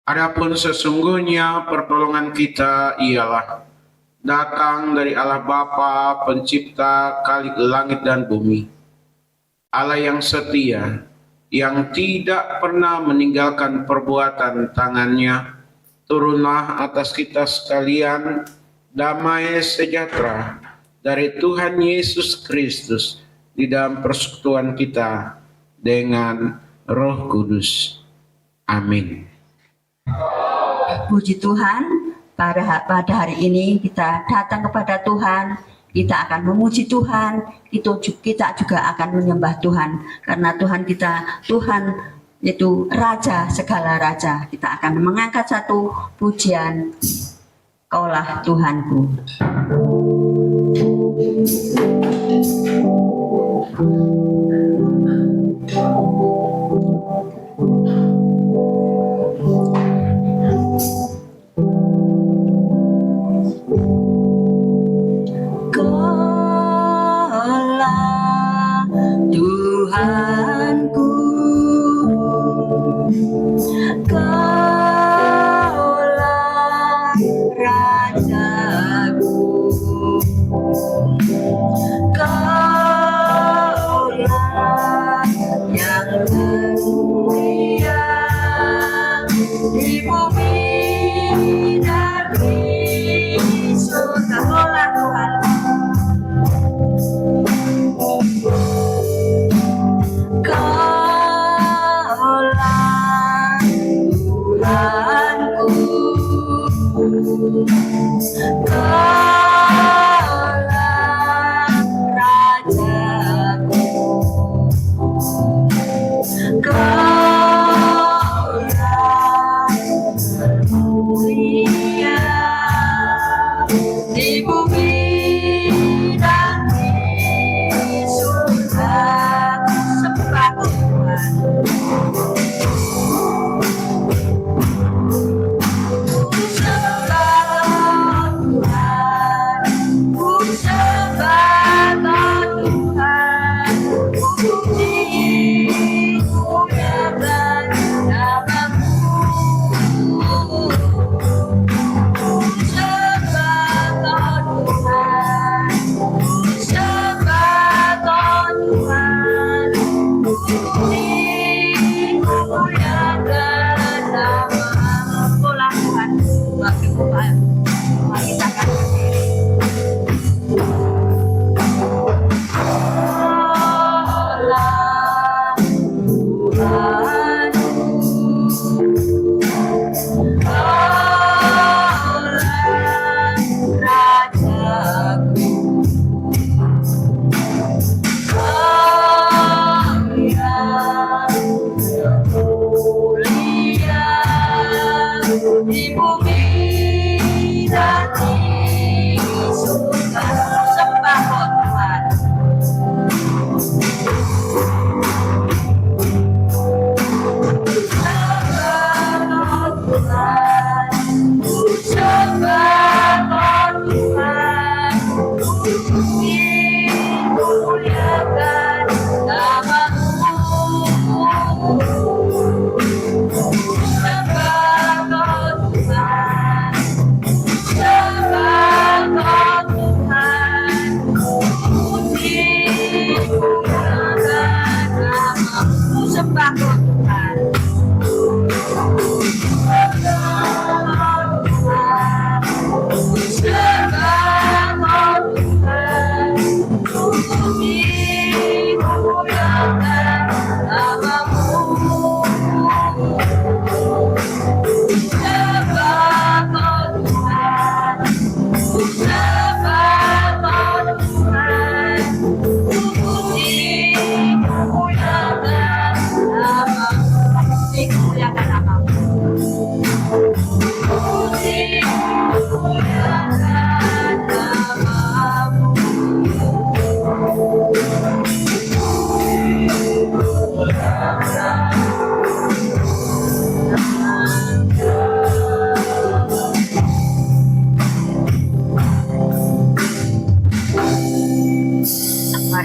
Adapun sesungguhnya pertolongan kita ialah datang dari Allah Bapa, pencipta langit dan bumi. Allah yang setia, yang tidak pernah meninggalkan perbuatan tangannya, turunlah atas kita sekalian damai sejahtera dari Tuhan Yesus Kristus di dalam persekutuan kita dengan Roh Kudus. Amin. Puji Tuhan, pada hari ini kita datang kepada Tuhan, kita akan memuji Tuhan, kita juga akan menyembah Tuhan, karena Tuhan kita, Tuhan itu Raja segala Raja. Kita akan mengangkat satu pujian, Kaulah Tuhanku.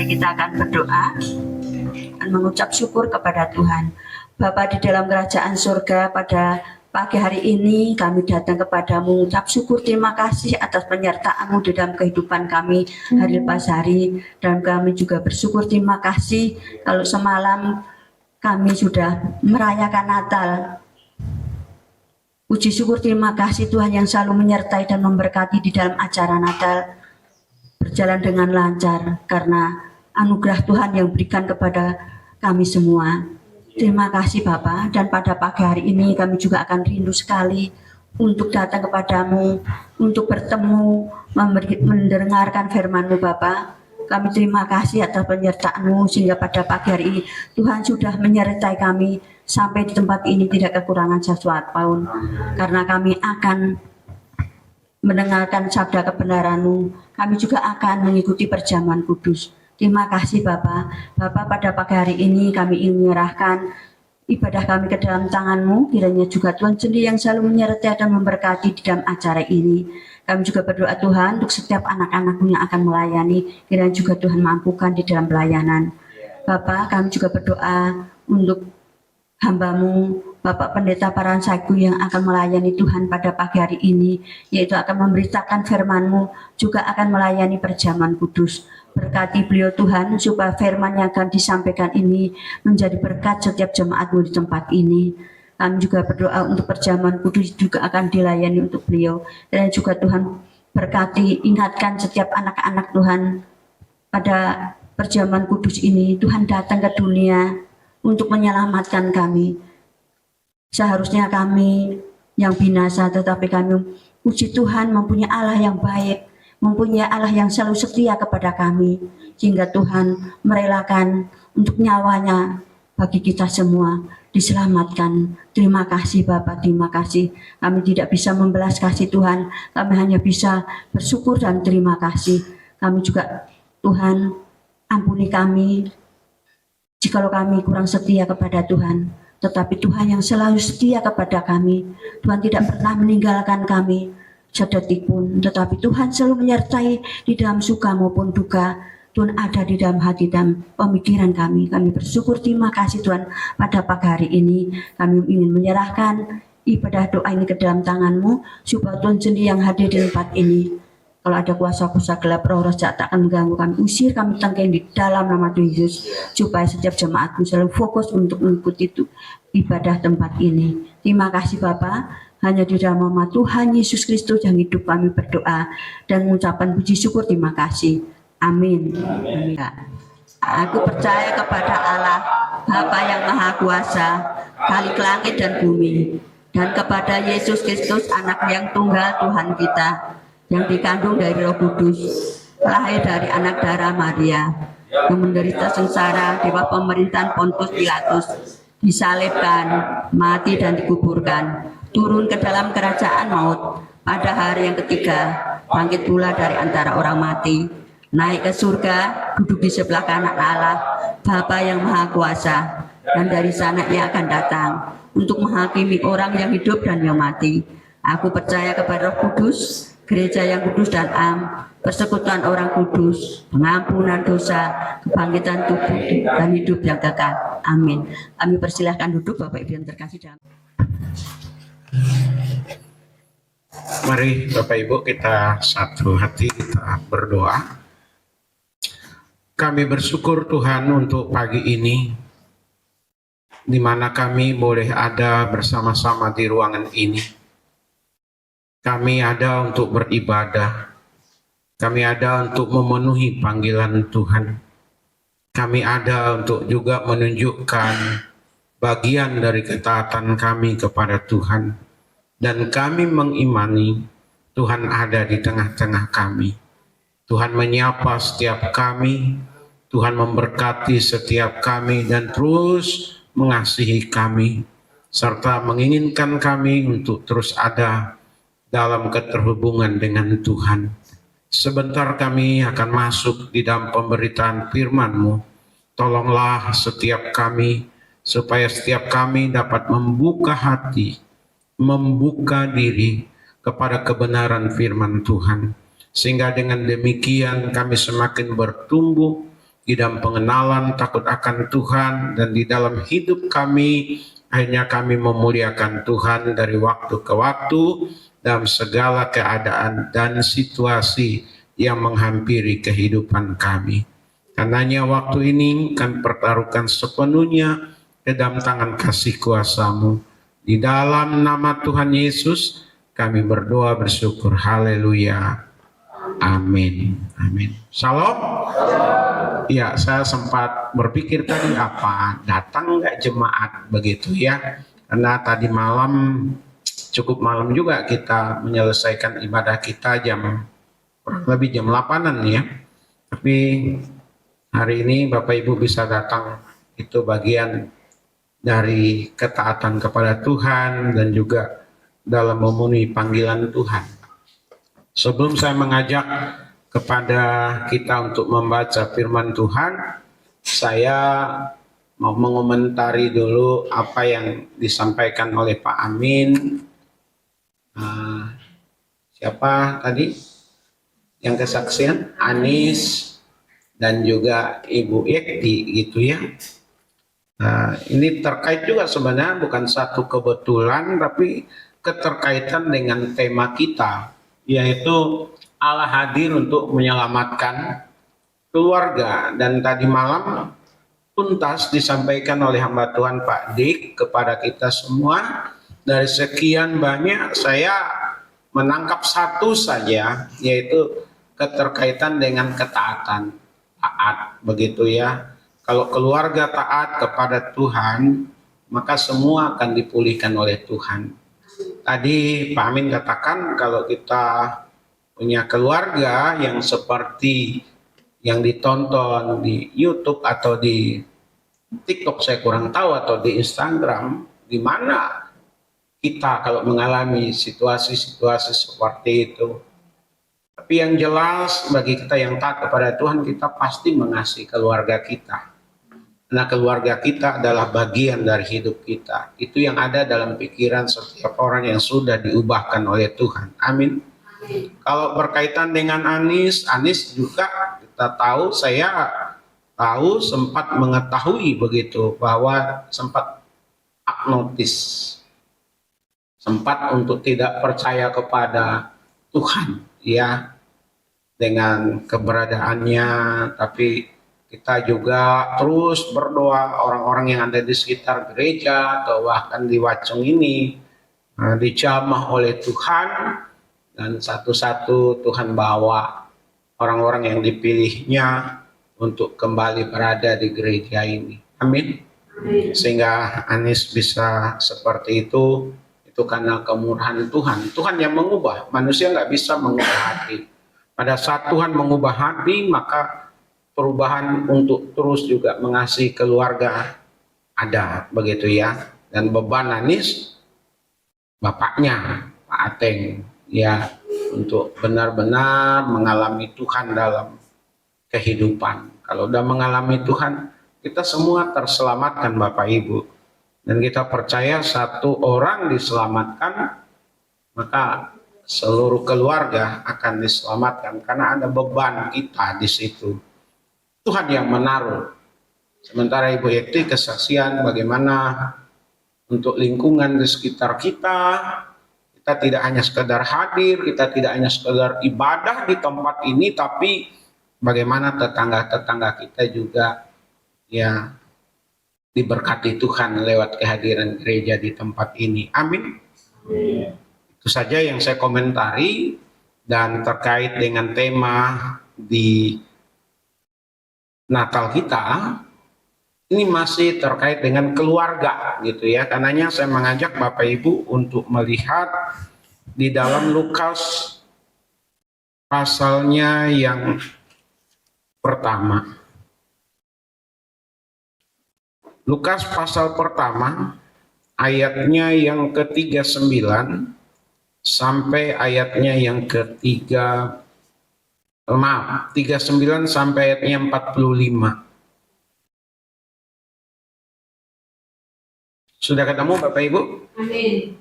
Kita akan berdoa dan mengucap syukur kepada Tuhan. Bapa di dalam kerajaan surga, pada Pagi hari ini kami datang kepadamu, ucap syukur terima kasih atas penyertaan-Mu di dalam kehidupan kami hari lepas hari. Dan kami juga bersyukur terima kasih kalau semalam kami sudah merayakan Natal. Puji syukur terima kasih Tuhan yang selalu menyertai dan memberkati di dalam acara Natal berjalan dengan lancar karena anugerah Tuhan yang berikan kepada kami semua. Terima kasih Bapa, dan pada pagi hari ini kami juga akan rindu sekali untuk datang kepadamu, untuk bertemu, mendengarkan firman-Mu Bapa. Kami terima kasih atas penyertaan-Mu sehingga pada pagi hari ini Tuhan sudah menyertai kami sampai di tempat ini tidak kekurangan sesuatu pun. Karena kami akan mendengarkan sabda kebenaran-Mu, kami juga akan mengikuti perjamuan kudus. Terima kasih Bapa. Bapa, pada pagi hari ini kami ingin menyerahkan ibadah kami ke dalam tangan-Mu. Kiranya juga Tuhan sendiri yang selalu menyertai dan memberkati di dalam acara ini. Kami juga berdoa Tuhan untuk setiap anak-anak-Mu yang akan melayani. Kiranya juga Tuhan mampukan di dalam pelayanan. Bapa, kami juga berdoa untuk hamba-Mu, Bapak Pendeta Paransaiku yang akan melayani Tuhan pada pagi hari ini, yaitu akan memberitakan firman-Mu, juga akan melayani perjamuan kudus. Berkati beliau Tuhan, supaya firman yang akan disampaikan ini menjadi berkat setiap jemaat-Mu di tempat ini. Kami juga berdoa untuk perjamuan kudus juga akan dilayani untuk beliau. Dan juga Tuhan berkati, ingatkan setiap anak-anak Tuhan pada perjamuan kudus ini. Tuhan datang ke dunia untuk menyelamatkan kami. Seharusnya kami yang binasa, tetapi kami puji Tuhan mempunyai Allah yang baik, mempunyai Allah yang selalu setia kepada kami, sehingga Tuhan merelakan untuk nyawanya bagi kita semua diselamatkan. Terima kasih Bapak, terima kasih. Kami tidak bisa membalas kasih Tuhan, kami hanya bisa bersyukur dan terima kasih. Kami juga Tuhan ampuni kami jikalau kami kurang setia kepada Tuhan, tetapi Tuhan yang selalu setia kepada kami. Tuhan tidak pernah meninggalkan kami sedetik pun, tetapi Tuhan selalu menyertai di dalam suka maupun duka. Tuhan ada di dalam hati dan pemikiran kami. Kami bersyukur terima kasih Tuhan pada pagi hari ini. Kami ingin menyerahkan ibadah doa ini ke dalam tangan-Mu, supaya Tuhan sendiri yang hadir di tempat ini. Kalau ada kuasa-kuasa gelap, roh-roh jahat tak akan mengganggu kami. Usir kami tangkai di dalam nama Tuhan Yesus, supaya setiap jemaat-Mu selalu fokus untuk mengikuti ibadah tempat ini. Terima kasih Bapak. Hanya di dalam nama Tuhan Yesus Kristus yang hidup kami berdoa dan mengucapkan puji syukur terima kasih. Amin. Amin. Aku percaya kepada Allah, Bapa yang Maha Kuasa, Khalik langit dan bumi, dan kepada Yesus Kristus, Anak yang tunggal Tuhan kita, yang dikandung dari Roh Kudus, lahir dari anak darah Maria, yang menderita sengsara di bawah pemerintahan Pontius Pilatus, disalibkan, mati dan dikuburkan, turun ke dalam kerajaan maut, pada hari yang ketiga bangkit pula dari antara orang mati, naik ke surga, duduk di sebelah kanan Allah, Bapa yang Maha Kuasa, dan dari sana Ia akan datang untuk menghakimi orang yang hidup dan yang mati. Aku percaya kepada Roh Kudus, gereja yang kudus dan am, persekutuan orang kudus, pengampunan dosa, kebangkitan tubuh dan hidup yang kekal. Amin. Kami persilahkan duduk Bapak Ibu yang terkasih dalam. Mari Bapak Ibu kita satu hati kita berdoa. Kami bersyukur Tuhan untuk pagi ini, di mana kami boleh ada bersama-sama di ruangan ini. Kami ada untuk beribadah. Kami ada untuk memenuhi panggilan Tuhan. Kami ada untuk juga menunjukkan bagian dari ketaatan kami kepada Tuhan. Dan kami mengimani Tuhan ada di tengah-tengah kami. Tuhan menyapa setiap kami, Tuhan memberkati setiap kami dan terus mengasihi kami, serta menginginkan kami untuk terus ada dalam keterhubungan dengan Tuhan. Sebentar kami akan masuk di dalam pemberitaan firman-Mu. Tolonglah setiap kami, supaya setiap kami dapat membuka hati, membuka diri kepada kebenaran firman Tuhan. Sehingga dengan demikian kami semakin bertumbuh di dalam pengenalan takut akan Tuhan, dan di dalam hidup kami Akhirnya kami memuliakan Tuhan dari waktu ke waktu dalam segala keadaan dan situasi yang menghampiri kehidupan kami. Karenanya waktu ini kami pertaruhkan sepenuhnya ke dalam tangan kasih kuasa-Mu. Di dalam nama Tuhan Yesus kami berdoa bersyukur. Haleluya. Amin. Amin. Shalom. Ya, saya sempat berpikir tadi apa datang nggak jemaat begitu ya. Karena tadi malam cukup malam juga kita menyelesaikan ibadah kita kurang lebih jam 8-an ya. Tapi hari ini Bapak Ibu bisa datang, itu bagian dari ketaatan kepada Tuhan dan juga dalam memenuhi panggilan Tuhan. Sebelum saya mengajak kepada kita untuk membaca firman Tuhan, saya mau mengomentari dulu apa yang disampaikan oleh Pak Amin. Siapa tadi yang kesaksian? Anis dan juga Ibu Ekti gitu ya. Ini terkait juga sebenarnya bukan satu kebetulan, tapi keterkaitan dengan tema kita, yaitu Allah hadir untuk menyelamatkan keluarga. Dan tadi malam tuntas disampaikan oleh hamba Tuhan Pak Dik kepada kita semua. Dari sekian banyak saya menangkap satu saja, yaitu keterkaitan dengan ketaatan. Taat begitu ya. Kalau keluarga taat kepada Tuhan, maka semua akan dipulihkan oleh Tuhan. Tadi Pak Amin katakan kalau kita punya keluarga yang seperti yang ditonton di YouTube atau di TikTok, saya kurang tahu, atau di Instagram, di mana kita kalau mengalami situasi-situasi seperti itu. Tapi yang jelas bagi kita yang taat kepada Tuhan, kita pasti mengasihi keluarga kita. Karena keluarga kita adalah bagian dari hidup kita. Itu yang ada dalam pikiran setiap orang yang sudah diubahkan oleh Tuhan. Amin. Kalau berkaitan dengan Anis juga kita tahu, saya tahu sempat mengetahui begitu bahwa sempat agnostis, sempat untuk tidak percaya kepada Tuhan ya dengan keberadaannya, tapi kita juga terus berdoa orang-orang yang ada di sekitar gereja atau bahkan di Wacung ini dijamah oleh Tuhan. Dan satu-satu Tuhan bawa orang-orang yang dipilihnya untuk kembali berada di gereja ini. Amin. Sehingga Anis bisa seperti itu karena kemurahan Tuhan. Tuhan yang mengubah, manusia nggak bisa mengubah hati. Pada saat Tuhan mengubah hati, maka perubahan untuk terus juga mengasihi keluarga ada, begitu ya. Dan beban Anis, bapaknya, Pak Ateng, ya, untuk benar-benar mengalami Tuhan dalam kehidupan. Kalau udah mengalami Tuhan, kita semua terselamatkan Bapak Ibu. Dan kita percaya satu orang diselamatkan, maka seluruh keluarga akan diselamatkan karena ada beban kita di situ. Tuhan yang menaruh. Sementara Ibu Ekti kesaksian bagaimana untuk lingkungan di sekitar kita. Kita tidak hanya sekedar hadir, kita tidak hanya sekedar ibadah di tempat ini, tapi bagaimana tetangga-tetangga kita juga ya diberkati Tuhan lewat kehadiran gereja di tempat ini. Amin. Itu saja yang saya komentari, dan terkait dengan tema di Natal kita, ini masih terkait dengan keluarga gitu ya. Karenanya saya mengajak Bapak Ibu untuk melihat di dalam Lukas pasalnya yang pertama. Lukas pasal pertama ayatnya yang ke-39 sampai ayatnya yang ke-39 sampai ayatnya 45. Sudah ketemu Bapak Ibu? Amin.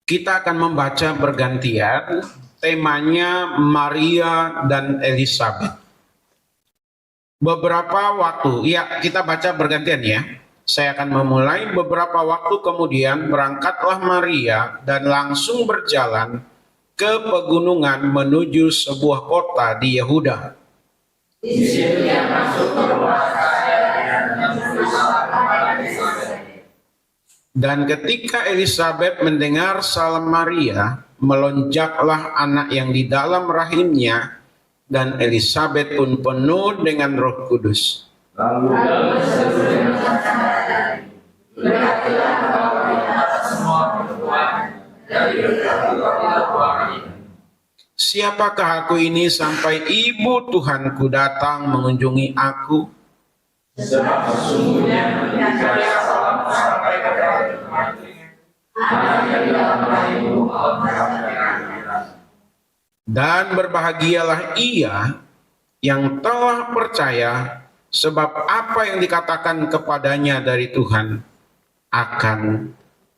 Kita akan membaca bergantian, temanya Maria dan Elizabeth. Beberapa waktu, ya kita baca bergantian ya. Saya akan memulai. Beberapa waktu kemudian berangkatlah Maria dan langsung berjalan ke pegunungan menuju sebuah kota di Yehuda. Dan ketika Elisabet mendengar salam Maria, melonjaklah anak yang di dalam rahimnya, dan Elisabet pun penuh dengan Roh Kudus. Siapakah aku ini sampai ibu Tuhanku datang mengunjungi aku? Sebab sesungguhnya ketika dia salam sampai kepada kematian, anak yang di dalam rahimmu Dan berbahagialah ia yang telah percaya, sebab apa yang dikatakan kepadanya dari Tuhan akan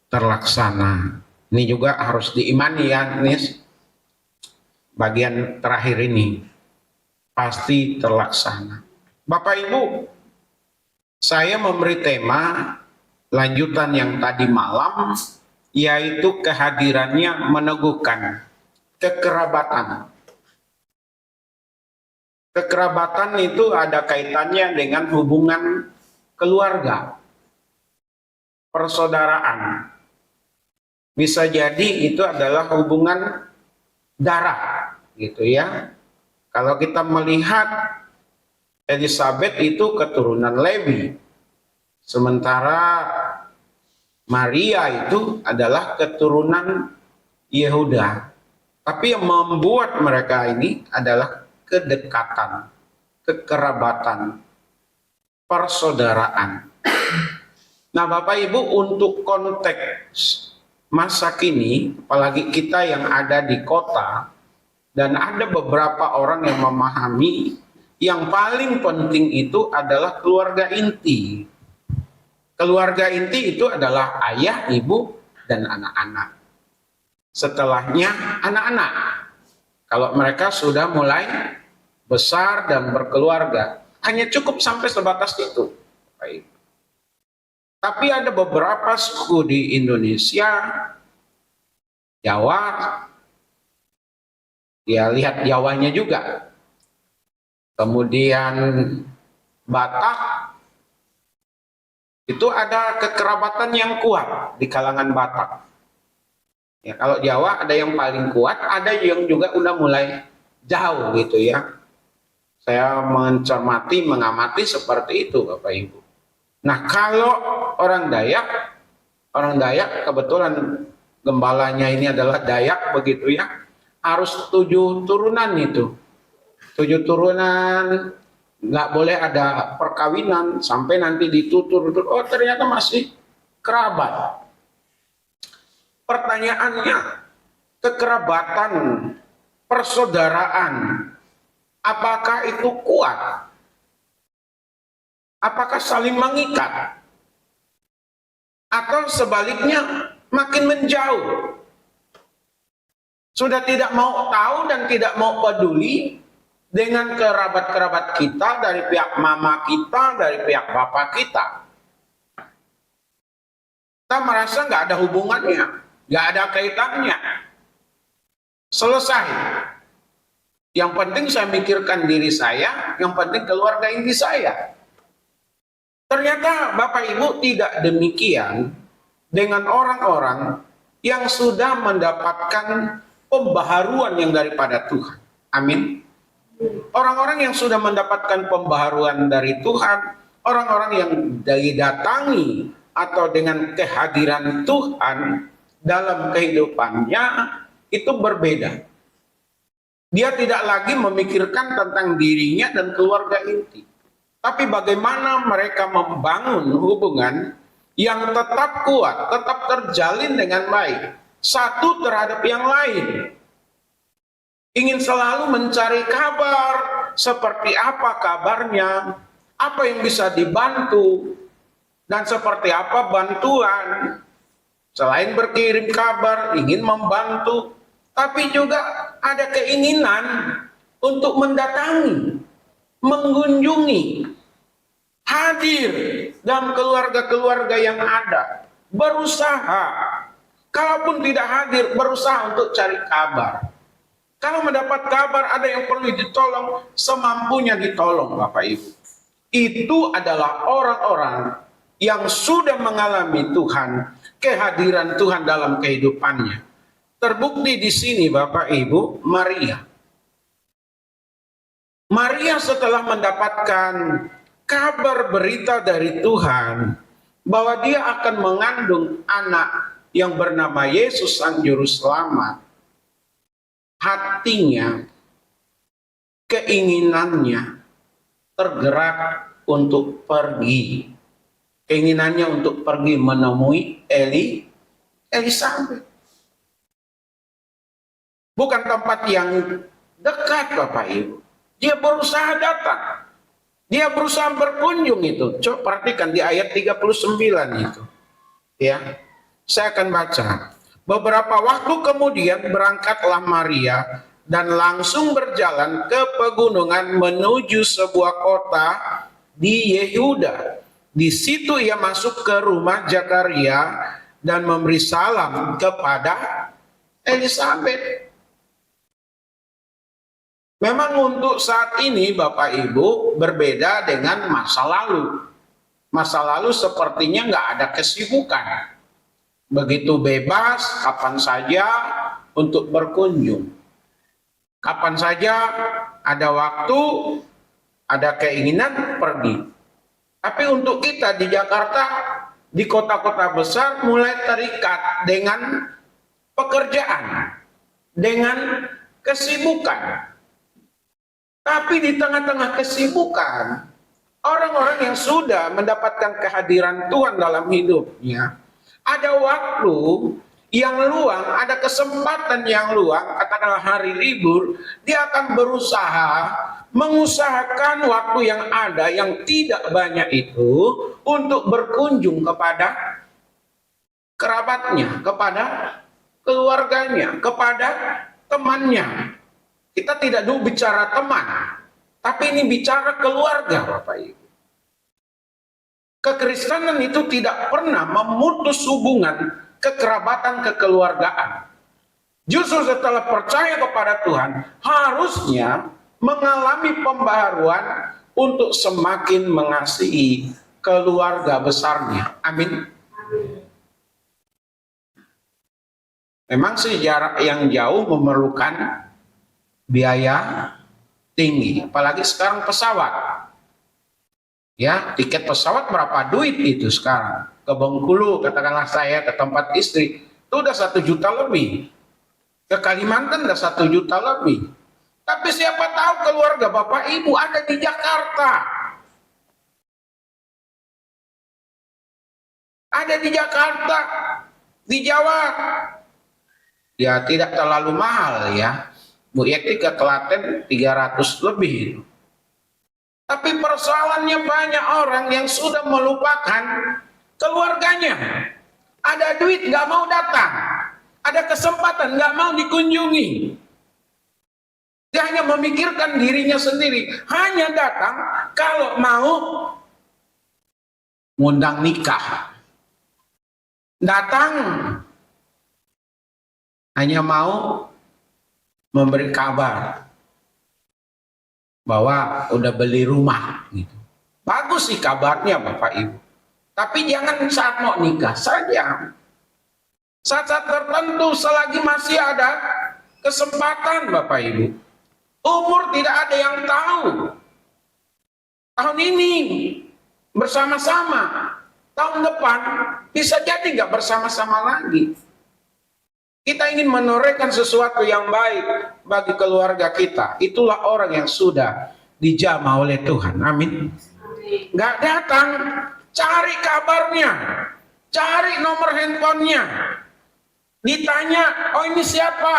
terlaksana. Ini juga harus diimani ya, Nis. Bagian terakhir ini pasti terlaksana. Bapak Ibu, saya memberi tema lanjutan yang tadi malam, yaitu kehadirannya meneguhkan kekerabatan. Kekerabatan itu ada kaitannya dengan hubungan keluarga, persaudaraan. Bisa jadi itu adalah hubungan darah, gitu ya. Kalau kita melihat Elisabet itu keturunan Lewi, sementara Maria itu adalah keturunan Yehuda. Tapi yang membuat mereka ini adalah kedekatan, kekerabatan, persaudaraan. Nah, Bapak Ibu, untuk konteks masa kini, apalagi kita yang ada di kota, dan ada beberapa orang yang memahami yang paling penting itu adalah keluarga inti. Keluarga inti itu adalah ayah, ibu, dan anak-anak. Setelahnya anak-anak. Kalau mereka sudah mulai besar dan berkeluarga, hanya cukup sampai sebatas itu. Baik. Tapi ada beberapa suku di Indonesia, Jawa, ya lihat Jawanya juga. Kemudian Batak, itu ada kekerabatan yang kuat di kalangan Batak. Ya, kalau Jawa ada yang paling kuat, ada yang juga udah mulai jauh gitu ya. Saya mencermati, mengamati seperti itu Bapak Ibu. Nah, kalau orang Dayak kebetulan gembalanya ini adalah Dayak begitu ya, harus 7 turunan itu. 7 turunan, nggak boleh ada perkawinan sampai nanti ditutur, oh ternyata masih kerabat. Pertanyaannya, kekerabatan, persaudaraan, apakah itu kuat? Apakah saling mengikat? Atau sebaliknya makin menjauh? Sudah tidak mau tahu dan tidak mau peduli dengan kerabat-kerabat kita dari pihak mama kita, dari pihak bapak kita. Kita merasa nggak ada hubungannya, nggak ada kaitannya. Selesai. Yang penting saya mikirkan diri saya, yang penting keluarga inti saya. Ternyata Bapak Ibu tidak demikian dengan orang-orang yang sudah mendapatkan pembaharuan yang daripada Tuhan. Amin. Orang-orang yang sudah mendapatkan pembaharuan dari Tuhan, orang-orang yang didatangi atau dengan kehadiran Tuhan dalam kehidupannya itu berbeda. Dia tidak lagi memikirkan tentang dirinya dan keluarga inti. Tapi bagaimana mereka membangun hubungan yang tetap kuat, tetap terjalin dengan baik, satu terhadap yang lain. Ingin selalu mencari kabar, seperti apa kabarnya, apa yang bisa dibantu, dan seperti apa bantuan. Selain berkirim kabar, ingin membantu, tapi juga ada keinginan untuk mendatangi, mengunjungi, hadir dalam keluarga-keluarga yang ada, berusaha. Kalaupun tidak hadir, berusaha untuk cari kabar. Kalau mendapat kabar ada yang perlu ditolong, semampunya ditolong, Bapak Ibu. Itu adalah orang-orang yang sudah mengalami Tuhan, kehadiran Tuhan dalam kehidupannya. Terbukti di sini, Bapak Ibu, Maria. Maria setelah mendapatkan kabar berita dari Tuhan bahwa dia akan mengandung anak yang bernama Yesus Sang Juru Selamat, hatinya, keinginannya tergerak untuk pergi. Keinginannya untuk pergi menemui Elisabet. Bukan tempat yang dekat, Bapak Ibu. Dia berusaha datang. Dia berusaha berkunjung itu. Coba perhatikan di ayat 39 itu. Ya. Saya akan baca. Beberapa waktu kemudian berangkatlah Maria dan langsung berjalan ke pegunungan menuju sebuah kota di Yehuda. Di situ ia masuk ke rumah Zakaria dan memberi salam kepada Elisabet. Memang untuk saat ini Bapak Ibu berbeda dengan masa lalu. Masa lalu sepertinya nggak ada kesibukan. Begitu bebas, kapan saja untuk berkunjung. Kapan saja ada waktu, ada keinginan, pergi. Tapi untuk kita di Jakarta, di kota-kota besar mulai terikat dengan pekerjaan, dengan kesibukan. Tapi di tengah-tengah kesibukan, orang-orang yang sudah mendapatkan kehadiran Tuhan dalam hidupnya, ada waktu yang luang, ada kesempatan yang luang, katakanlah hari libur, dia akan berusaha mengusahakan waktu yang ada yang tidak banyak itu untuk berkunjung kepada kerabatnya, kepada keluarganya, kepada temannya. Kita tidak dulu bicara teman, tapi ini bicara keluarga, Bapak Ibu. Kekristenan itu tidak pernah memutus hubungan kekerabatan, kekeluargaan. Justru setelah percaya kepada Tuhan, harusnya mengalami pembaharuan untuk semakin mengasihi keluarga besarnya. Amin. Memang sih jarak yang jauh memerlukan biaya tinggi, apalagi sekarang pesawat. Ya, tiket pesawat berapa duit itu sekarang? Ke Bengkulu, katakanlah saya ke tempat istri, itu udah 1 juta lebih. Ke Kalimantan udah 1 juta lebih. Tapi siapa tahu keluarga Bapak Ibu ada di Jakarta. Ada di Jakarta, di Jawa. Ya tidak terlalu mahal ya. Bu Yekti ke Klaten 300 lebih. Tapi persoalannya banyak orang yang sudah melupakan keluarganya. Ada duit nggak mau datang, ada kesempatan nggak mau dikunjungi. Dia hanya memikirkan dirinya sendiri, hanya datang kalau mau ngundang nikah. Datang hanya mau memberi kabar bahwa udah beli rumah gitu. Bagus sih kabarnya Bapak Ibu. Tapi jangan saat mau nikah saja. Saat-saat tertentu selagi masih ada kesempatan Bapak Ibu. Umur tidak ada yang tahu. Tahun ini bersama-sama. Tahun depan bisa jadi nggak bersama-sama lagi. Kita ingin menorehkan sesuatu yang baik bagi keluarga kita. Itulah orang yang sudah dijamah oleh Tuhan. Amin. Nggak datang, cari kabarnya, cari nomor handphonenya. Ditanya, oh ini siapa?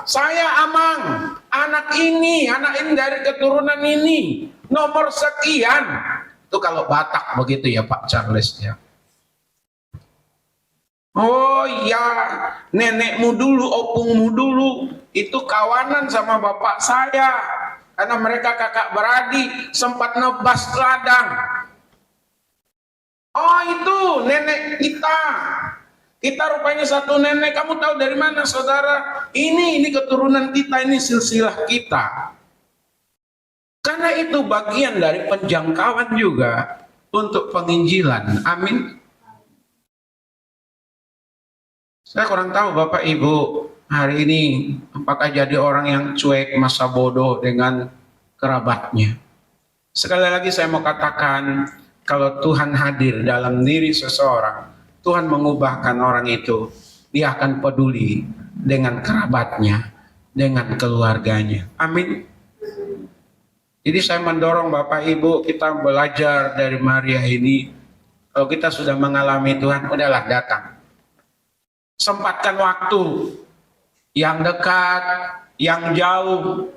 Saya Amang, anak ini dari keturunan ini, nomor sekian. Itu kalau Batak begitu ya Pak Charles ya. Oh iya, nenekmu dulu, opungmu dulu, itu kawanan sama bapak saya. Karena mereka kakak beradik, sempat nebas ladang. Oh itu nenek kita. Kita rupanya satu nenek. Kamu tahu dari mana saudara? Ini keturunan kita, ini silsilah kita. Karena itu bagian dari penjangkauan juga untuk penginjilan. Amin. Saya kurang tahu Bapak Ibu hari ini apakah jadi orang yang cuek masa bodoh dengan kerabatnya. Sekali lagi saya mau katakan, kalau Tuhan hadir dalam diri seseorang, Tuhan mengubahkan orang itu, dia akan peduli dengan kerabatnya, dengan keluarganya. Amin. Jadi saya mendorong Bapak Ibu, kita belajar dari Maria ini. Kalau kita sudah mengalami Tuhan, udahlah datang. Sempatkan waktu yang dekat, yang jauh.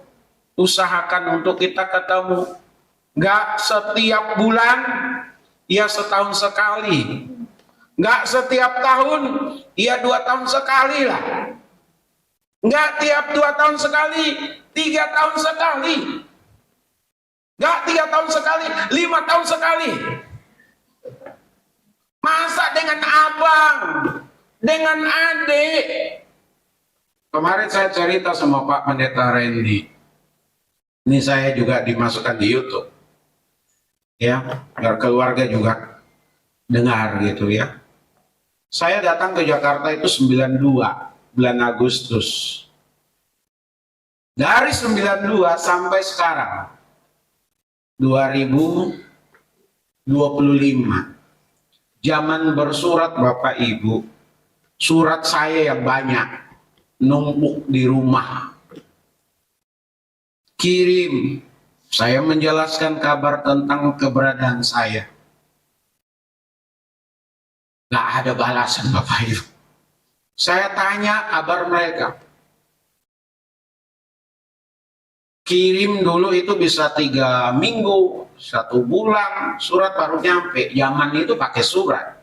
Usahakan untuk kita ketemu. Gak setiap bulan, ya setahun sekali. Gak setiap tahun, ya 2 tahun sekali lah. Gak tiap 2 tahun sekali, 3 tahun sekali. Gak 3 tahun sekali, 5 tahun sekali. Masa dengan abang, dengan adik. Kemarin saya cerita sama Pak Pendeta Randy. Ini saya juga dimasukkan di YouTube. Ya, agar keluarga juga dengar gitu ya. Saya datang ke Jakarta itu 92, bulan Agustus. Dari 92 sampai sekarang 2025. Zaman bersurat Bapak Ibu, surat saya yang banyak numpuk di rumah. Kirim, saya menjelaskan kabar tentang keberadaan saya. Gak ada balasan Bapak Ibu. Saya tanya kabar mereka. Kirim dulu itu bisa 3 minggu, 1 bulan, surat baru nyampe. Zaman itu pakai surat.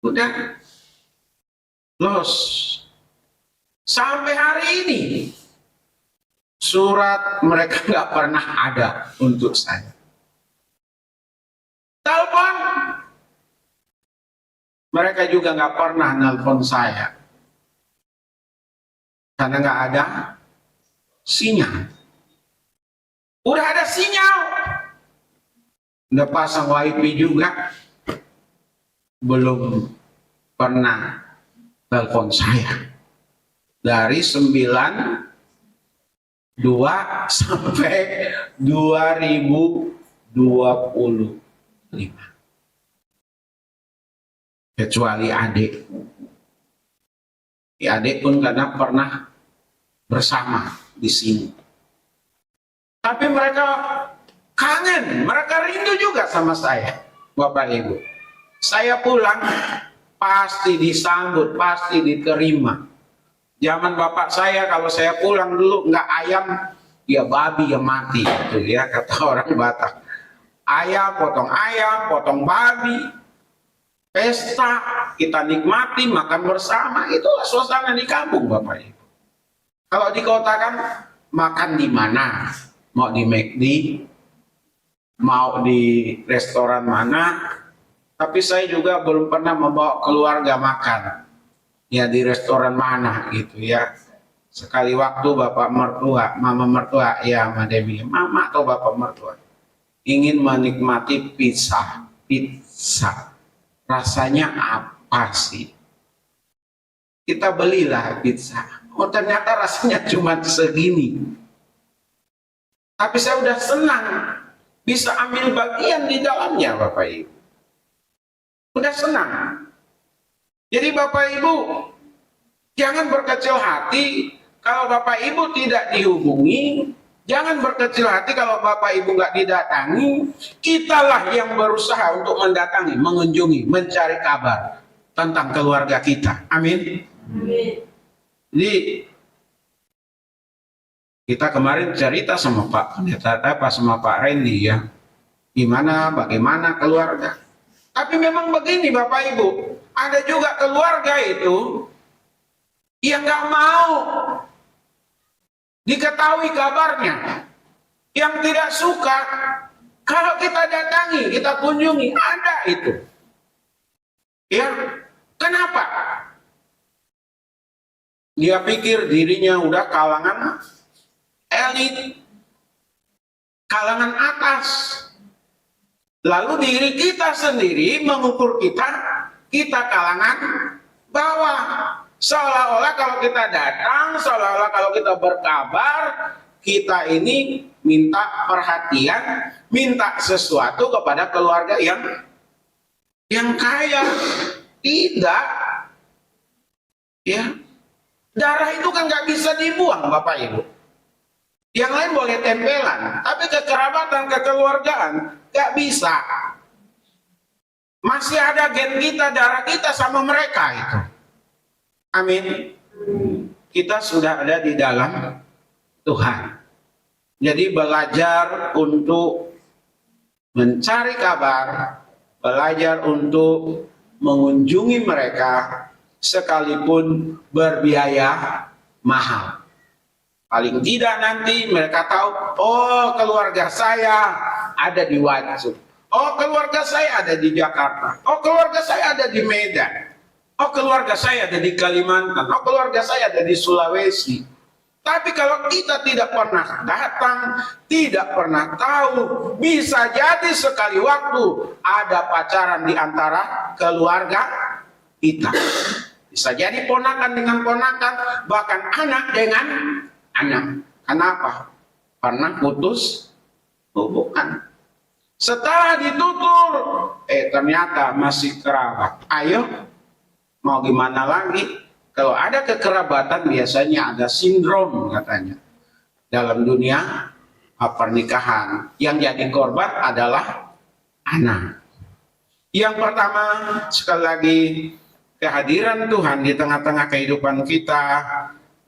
Udah. Los. Sampai hari ini, surat mereka nggak pernah ada untuk saya. Telepon. Mereka juga nggak pernah nelpon saya. Karena nggak ada sinyal. Udah ada sinyal. Udah pasang wifi juga. Belum pernah telepon saya. Dari 92 sampai 2025. Kecuali adik. Adik pun karena pernah bersama di sini. Tapi mereka kangen, mereka rindu juga sama saya, Bapak Ibu. Saya pulang, pasti disambut, pasti diterima. Zaman bapak saya, kalau saya pulang dulu nggak ayam, ya babi yang mati, gitu ya kata orang Batak. Ayam, potong babi. Pesta, kita nikmati, makan bersama, itulah suasana di kampung Bapak Ibu. Kalau di kota kan makan di mana? Mau di McD, mau di restoran mana? Tapi saya juga belum pernah membawa keluarga makan. Ya di restoran mana gitu ya. Sekali waktu bapak mertua, mama mertua, ya Mama Dewi, mama atau bapak mertua ingin menikmati pizza. Rasanya apa sih? Kita belilah pizza. Oh ternyata rasanya cuma segini. Tapi saya udah senang bisa ambil bagian di dalamnya Bapak Ibu. Udah senang. Jadi Bapak Ibu jangan berkecil hati kalau Bapak Ibu tidak dihubungi. Jangan berkecil hati kalau Bapak Ibu nggak didatangi. Kitalah yang berusaha untuk mendatangi, mengunjungi, mencari kabar tentang keluarga kita. Amin. Amin. Jadi kita kemarin cerita sama Pak Pendeta, sama Pak Randy ya, bagaimana keluarga. Tapi memang begini Bapak Ibu, ada juga keluarga itu yang nggak mau diketahui kabarnya, yang tidak suka Kalau kita datangi, kita kunjungi, ada itu. Ya, kenapa? Dia pikir dirinya udah kalangan elit, kalangan atas. Lalu diri kita sendiri mengukur kita kalangan bawah. Seolah-olah kalau kita datang, seolah-olah kalau kita berkabar, kita ini minta perhatian, minta sesuatu kepada keluarga yang kaya. Tidak. Ya. Darah itu kan nggak bisa dibuang, Bapak Ibu. Yang lain boleh tempelan, tapi kekerabatan, kekeluargaan nggak bisa. Masih ada gen kita, darah kita sama mereka itu. Amin. Kita sudah ada di dalam Tuhan. Jadi belajar untuk mencari kabar, belajar untuk mengunjungi mereka sekalipun berbiaya mahal. Paling tidak nanti mereka tahu, oh keluarga saya ada di Wajo, oh keluarga saya ada di Jakarta, oh keluarga saya ada di Medan, oh keluarga saya ada di Kalimantan, oh keluarga saya ada di Sulawesi. Tapi kalau kita tidak pernah datang, tidak pernah tahu, bisa jadi sekali waktu ada pacaran di antara keluarga kita. Bisa jadi ponakan dengan ponakan, bahkan anak dengan anak. Kenapa? Karena putus hubungan. Setelah ditutur, ternyata masih kerabat. Ayo, mau gimana lagi? Kalau ada kekerabatan biasanya ada sindrom katanya. Dalam dunia pernikahan, yang jadi korban adalah anak. Yang pertama, sekali lagi, kehadiran Tuhan di tengah-tengah kehidupan kita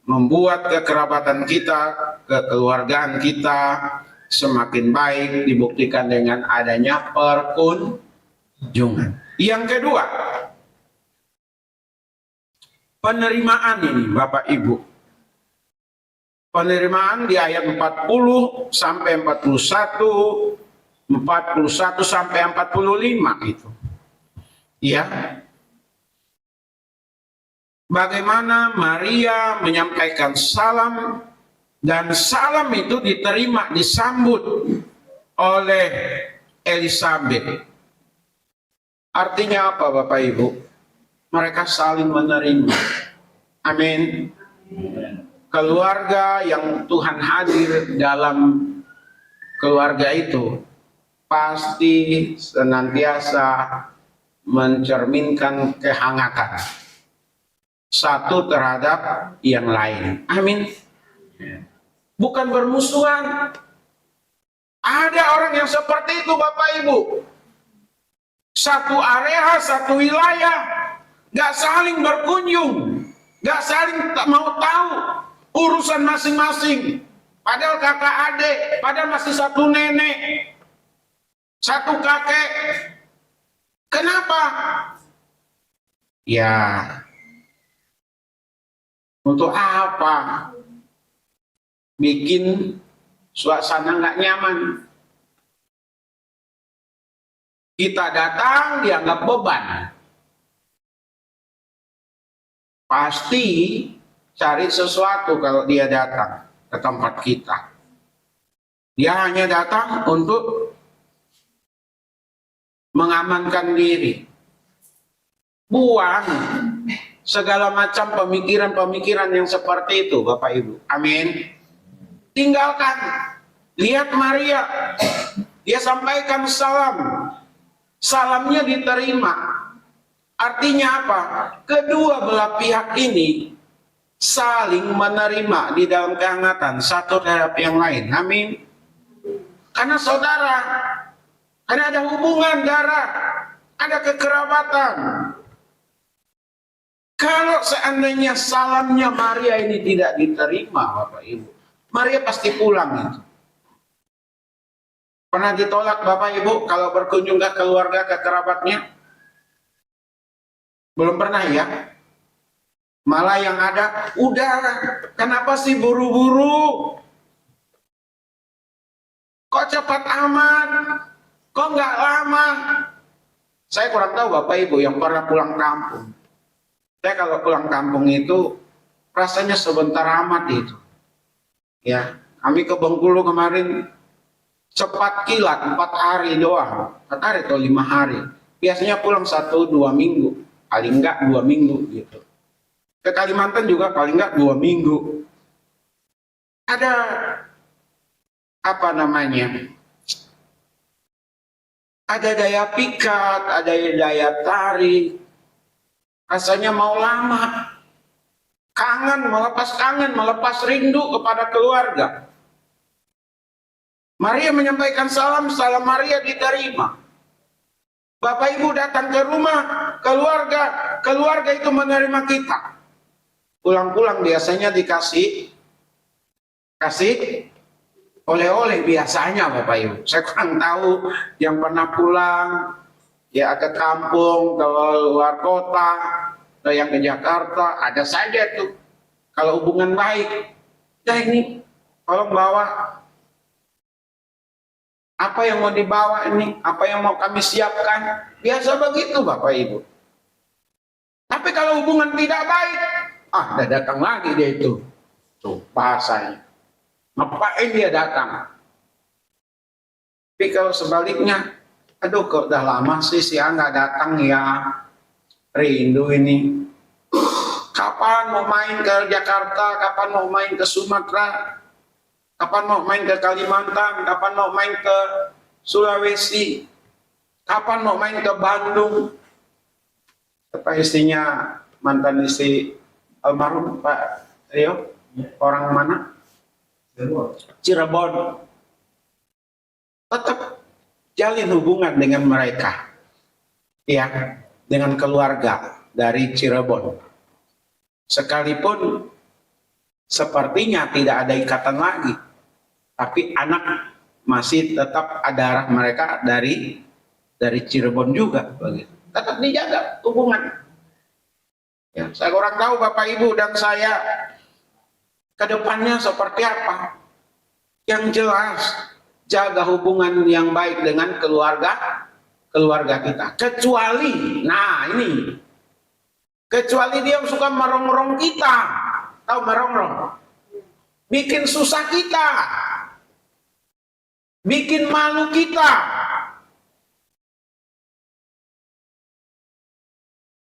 membuat kekerabatan kita, kekeluargaan kita semakin baik, dibuktikan dengan adanya perkunjungan. Yang kedua, penerimaan ini Bapak Ibu. Penerimaan di ayat 40 sampai 41, 41 sampai 45 itu. Ya. Bagaimana Maria menyampaikan salam, dan salam itu diterima, disambut oleh Elizabeth. Artinya apa Bapak Ibu? Mereka saling menerima. Amin. Keluarga yang Tuhan hadir dalam keluarga itu pasti senantiasa mencerminkan kehangatan satu terhadap yang lain. Amin. Bukan bermusuhan. Ada orang yang seperti itu Bapak Ibu. Satu area, satu wilayah, gak saling berkunjung, gak saling mau tahu urusan masing-masing. Padahal kakak adik, padahal masih satu nenek, satu kakek. Kenapa? Ya, untuk apa? Bikin suasana nggak nyaman. Kita datang dianggap beban. Pasti cari sesuatu kalau dia datang ke tempat kita. Dia hanya datang untuk mengamankan diri. Buang segala macam pemikiran-pemikiran yang seperti itu, Bapak Ibu. Amin. Tinggalkan. Lihat Maria. Dia sampaikan salam. Salamnya diterima. Artinya apa? Kedua belah pihak ini saling menerima di dalam kehangatan satu terhadap yang lain. Amin. Karena saudara, karena ada hubungan darah, ada kekerabatan. Kalau seandainya salamnya Maria ini tidak diterima, Bapak Ibu, Maria pasti pulang itu. Pernah ditolak Bapak Ibu kalau berkunjung ke keluarga, ke kerabatnya? Belum pernah ya? Malah yang ada, udah, kenapa sih buru-buru? Kok cepat amat? nggak lama. Saya kurang tahu Bapak Ibu yang pernah pulang kampung. Saya kalau pulang kampung itu rasanya sebentar amat itu. Ya, kami ke Bengkulu kemarin cepat kilat 4 hari doang, 4 hari atau 5 hari. Biasanya pulang 1-2 minggu, paling enggak 2 minggu gitu. Ke Kalimantan juga paling enggak 2 minggu. Ada apa namanya? Ada daya pikat, ada daya tarik. Rasanya mau lama. Kangen, melepas rindu kepada keluarga. Maria menyampaikan salam, salam Maria diterima. Bapak Ibu datang ke rumah, keluarga itu menerima kita. Pulang-pulang biasanya dikasih oleh-oleh biasanya Bapak Ibu. Saya kurang tahu yang pernah pulang ya ke kampung, ke luar kota, atau yang ke Jakarta, ada saja tuh. Kalau hubungan baik, ya ini tolong bawa apa yang mau dibawa ini, apa yang mau kami siapkan. Biasa begitu Bapak Ibu. Tapi kalau hubungan tidak baik, udah datang lagi dia itu. Tuh bahasanya. Ngapain dia datang? Tapi kalau sebaliknya, aduh kok udah lama sih si nggak datang ya, rindu ini. Kapan mau main ke Jakarta? Kapan mau main ke Sumatera? Kapan mau main ke Kalimantan? Kapan mau main ke Sulawesi? Kapan mau main ke Bandung? Apa istrinya mantan istri almarhum Pak Rio? Orang mana? Cirebon. Tetap jalin hubungan dengan mereka, ya, dengan keluarga dari Cirebon. Sekalipun sepertinya tidak ada ikatan lagi, tapi anak masih tetap ada darah mereka dari Cirebon juga, begitu. Tetap dijaga hubungan. Ya, saya kurang tahu Bapak Ibu dan saya kedepannya seperti apa. Yang jelas jaga hubungan yang baik dengan keluarga kita. Kecuali dia suka merongrong kita. Tahu merongrong? Bikin susah kita. Bikin malu kita.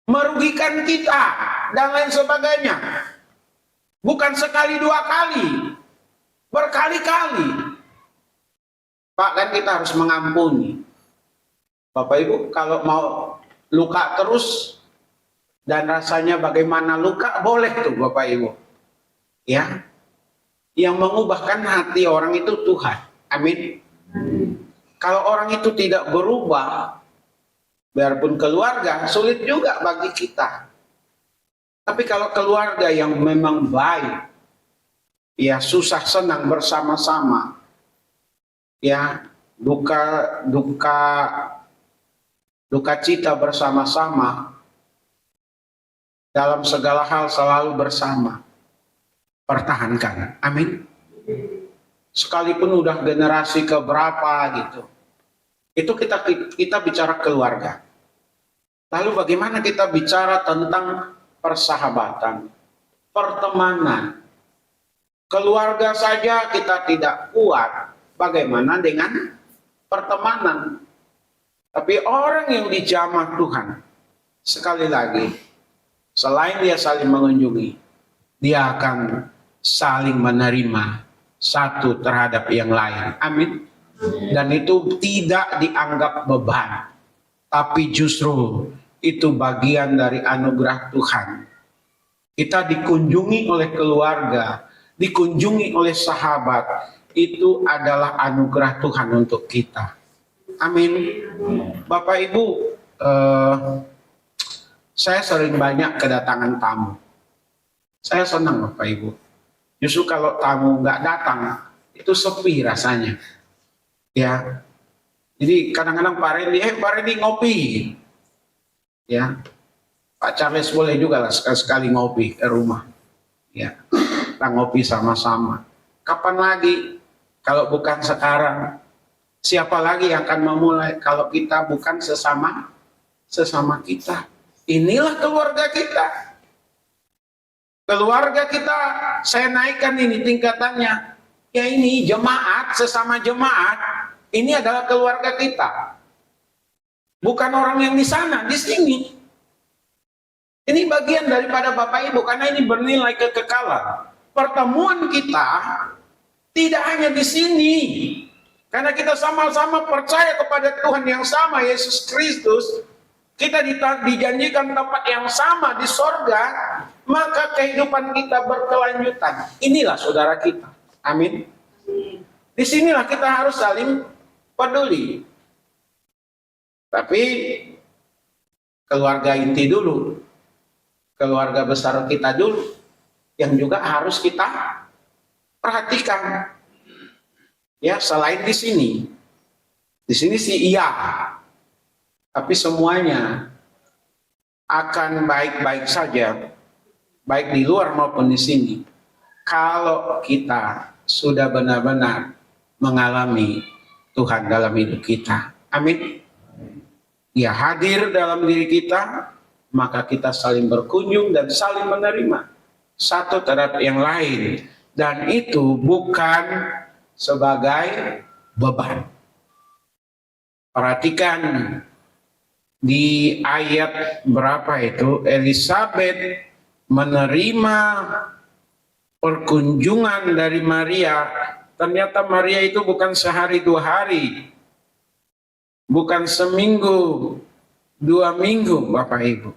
Merugikan kita dan lain sebagainya. Bukan sekali 2 kali, berkali-kali. Pak, kan kita harus mengampuni. Bapak Ibu, kalau mau luka terus dan rasanya bagaimana luka, boleh tuh Bapak Ibu. Ya. Yang mengubahkan hati orang itu Tuhan. Amin. Kalau orang itu tidak berubah, biarpun keluarga, sulit juga bagi kita. Tapi kalau keluarga yang memang baik, ya susah senang bersama-sama, ya duka cita bersama-sama, dalam segala hal selalu bersama, pertahankan. Amin. Sekalipun udah generasi keberapa gitu, itu kita bicara keluarga. Lalu bagaimana kita bicara tentang persahabatan, pertemanan, keluarga saja kita tidak kuat, bagaimana dengan pertemanan? Tapi orang yang dijamah Tuhan, sekali lagi, selain dia saling mengunjungi, dia akan saling menerima satu terhadap yang lain. Amin. Dan itu tidak dianggap beban, tapi justru itu bagian dari anugerah Tuhan. Kita dikunjungi oleh keluarga, dikunjungi oleh sahabat, itu adalah anugerah Tuhan untuk kita. Amin. Bapak Ibu, saya sering banyak kedatangan tamu. Saya senang Bapak Ibu. Justru kalau tamu nggak datang, itu sepi rasanya. Ya. Jadi kadang-kadang Pak Randy ngopi. Ya, Pak Charles boleh juga lah sekali-sekali ngopi ke rumah. Ya, kita ngopi sama-sama. Kapan lagi? Kalau bukan sekarang, Siapa lagi yang akan memulai kalau kita bukan sesama kita? Inilah keluarga kita. Keluarga kita, saya naikkan ini tingkatannya. Ya ini jemaat, sesama jemaat, ini adalah keluarga kita. Bukan orang yang di sana, di sini. Ini bagian daripada Bapak Ibu, karena ini bernilai kekekalan. Pertemuan kita tidak hanya di sini. Karena kita sama-sama percaya kepada Tuhan yang sama, Yesus Kristus. Kita dijanjikan tempat yang sama di sorga, maka kehidupan kita berkelanjutan. Inilah saudara kita. Amin. Disinilah kita harus saling peduli. Tapi keluarga inti dulu, keluarga besar kita dulu, yang juga harus kita perhatikan. Ya, selain di sini sih iya. Tapi semuanya akan baik-baik saja, baik di luar maupun di sini, kalau kita sudah benar-benar mengalami Tuhan dalam hidup kita. Amin. Dia hadir dalam diri kita, maka kita saling berkunjung dan saling menerima satu terhadap yang lain. Dan itu bukan sebagai beban. Perhatikan di ayat berapa itu, Elizabeth menerima perkunjungan dari Maria. Ternyata Maria itu bukan sehari 2 hari, bukan seminggu 2 minggu Bapak Ibu,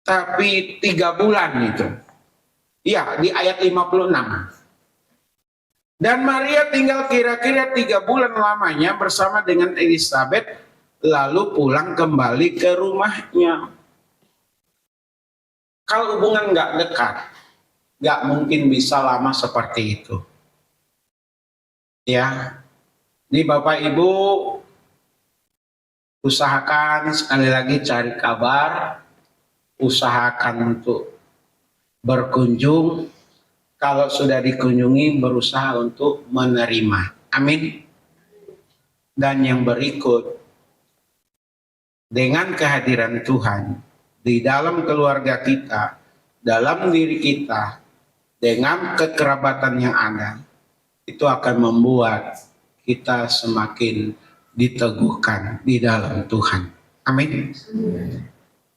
tapi 3 bulan itu. Ya, di ayat 56. Dan Maria tinggal kira-kira 3 bulan lamanya bersama dengan Elizabeth, lalu pulang kembali ke rumahnya. Kalau hubungan nggak dekat, nggak mungkin bisa lama seperti itu. Ya, ini Bapak Ibu usahakan sekali lagi cari kabar, usahakan untuk berkunjung. Kalau sudah dikunjungi, berusaha untuk menerima. Amin. Dan yang berikut, dengan kehadiran Tuhan di dalam keluarga kita, dalam diri kita, dengan kekerabatan yang ada, itu akan membuat kita semakin diteguhkan di dalam Tuhan. Amin.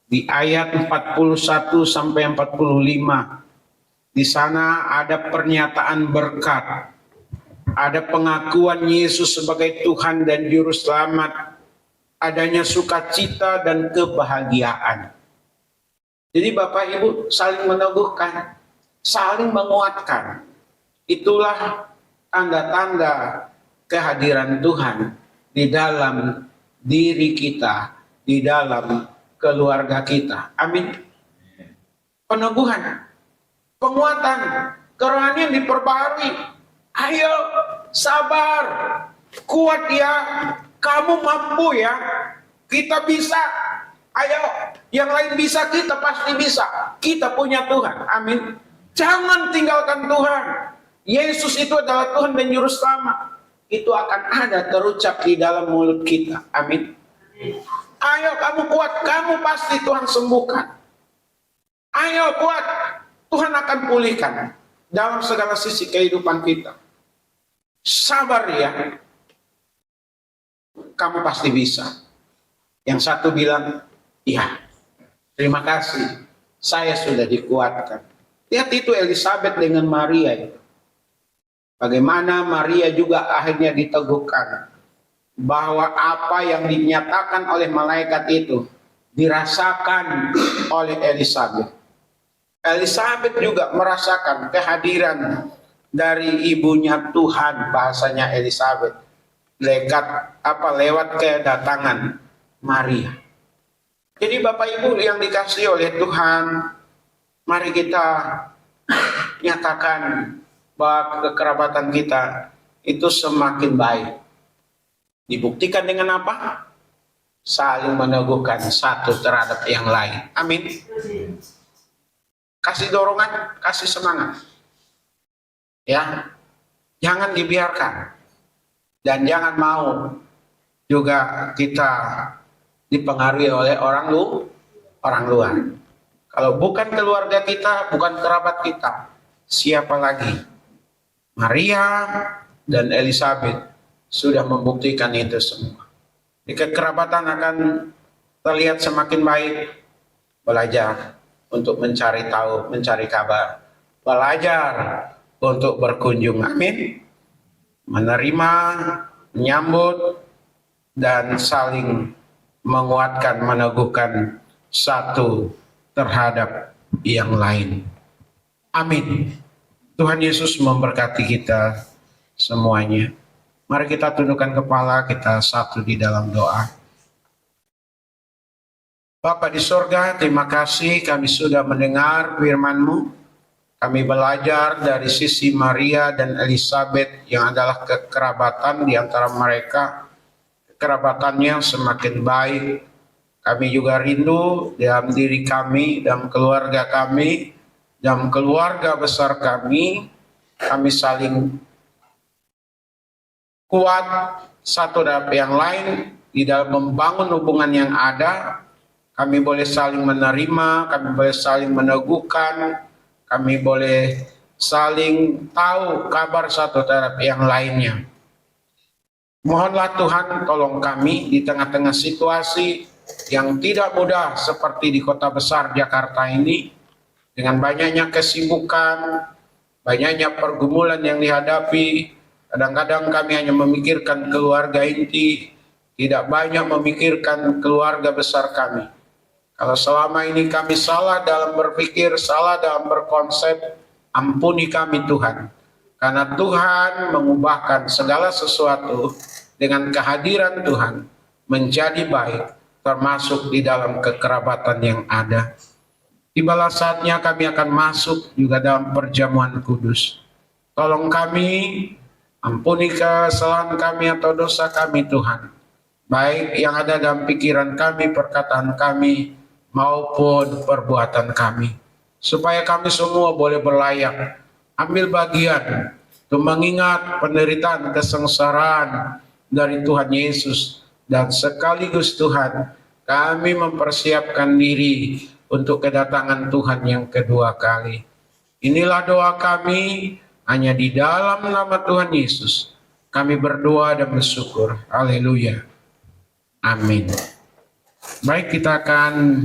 Di ayat 41 sampai 45, di sana ada pernyataan berkat, ada pengakuan Yesus sebagai Tuhan dan Juru Selamat, adanya sukacita dan kebahagiaan. Jadi Bapak Ibu saling meneguhkan, saling menguatkan. Itulah tanda-tanda kehadiran Tuhan di dalam diri kita, di dalam keluarga kita. Amin. Peneguhan, penguatan, kerohanian diperbarui. Ayo, sabar, kuat ya, kamu mampu ya, kita bisa. Ayo, yang lain bisa, kita pasti bisa. Kita punya Tuhan, amin. Jangan tinggalkan Tuhan. Yesus itu adalah Tuhan dan Juru Selamat. Itu akan ada terucap di dalam mulut kita, amin. Ayo kamu kuat, kamu pasti Tuhan sembuhkan. Ayo kuat, Tuhan akan pulihkan dalam segala sisi kehidupan kita. Sabar ya, kamu pasti bisa. Yang satu bilang, iya, terima kasih, saya sudah dikuatkan. Lihat itu Elizabeth dengan Maria itu. Bagaimana Maria juga akhirnya diteguhkan bahwa apa yang dinyatakan oleh malaikat itu dirasakan oleh Elizabeth. Elizabeth juga merasakan kehadiran dari ibunya Tuhan, bahasanya Elizabeth, lewat kedatangan Maria. Jadi Bapak Ibu yang dikasihi oleh Tuhan, mari kita nyatakan bahwa kekerabatan kita itu semakin baik. Dibuktikan dengan apa? Saling meneguhkan satu terhadap yang lain. Amin. Kasih dorongan, kasih semangat. Ya, jangan dibiarkan. Dan jangan mau juga kita dipengaruhi oleh orang luar. Kalau bukan keluarga kita, bukan kerabat kita, siapa lagi? Maria dan Elizabeth sudah membuktikan itu semua. Di kekerabatan akan terlihat semakin baik. Belajar untuk mencari tahu, mencari kabar. Belajar untuk berkunjung. Amin. Menerima, menyambut, dan saling menguatkan, meneguhkan satu terhadap yang lain. Amin. Tuhan Yesus memberkati kita semuanya. Mari kita tundukkan kepala, kita satu di dalam doa. Bapa di sorga, terima kasih kami sudah mendengar firman-Mu. Kami belajar dari sisi Maria dan Elizabeth yang adalah kekerabatan di antara mereka. Kekerabatannya semakin baik. Kami juga rindu dalam diri kami, dalam keluarga kami, dalam keluarga besar kami saling kuat satu dengan yang lain di dalam membangun hubungan yang ada. Kami boleh saling menerima, kami boleh saling meneguhkan, kami boleh saling tahu kabar satu terhadap yang lainnya. Mohonlah Tuhan tolong kami di tengah-tengah situasi yang tidak mudah seperti di kota besar Jakarta ini, dengan banyaknya kesibukan, banyaknya pergumulan yang dihadapi. Kadang-kadang kami hanya memikirkan keluarga inti, tidak banyak memikirkan keluarga besar kami. Kalau selama ini kami salah dalam berpikir, salah dalam berkonsep, ampuni kami Tuhan. Karena Tuhan mengubahkan segala sesuatu dengan kehadiran Tuhan menjadi baik, termasuk di dalam kekerabatan yang ada. Tibalah saatnya kami akan masuk juga dalam perjamuan kudus. Tolong kami, ampuni kesalahan kami atau dosa kami Tuhan. Baik yang ada dalam pikiran kami, perkataan kami, maupun perbuatan kami. Supaya kami semua boleh berlayak, ambil bagian untuk mengingat penderitaan, kesengsaraan dari Tuhan Yesus. Dan sekaligus Tuhan, kami mempersiapkan diri untuk kedatangan Tuhan yang kedua kali. Inilah doa kami, hanya di dalam nama Tuhan Yesus. Kami berdoa dan bersyukur. Haleluya. Amin. Baik, kita akan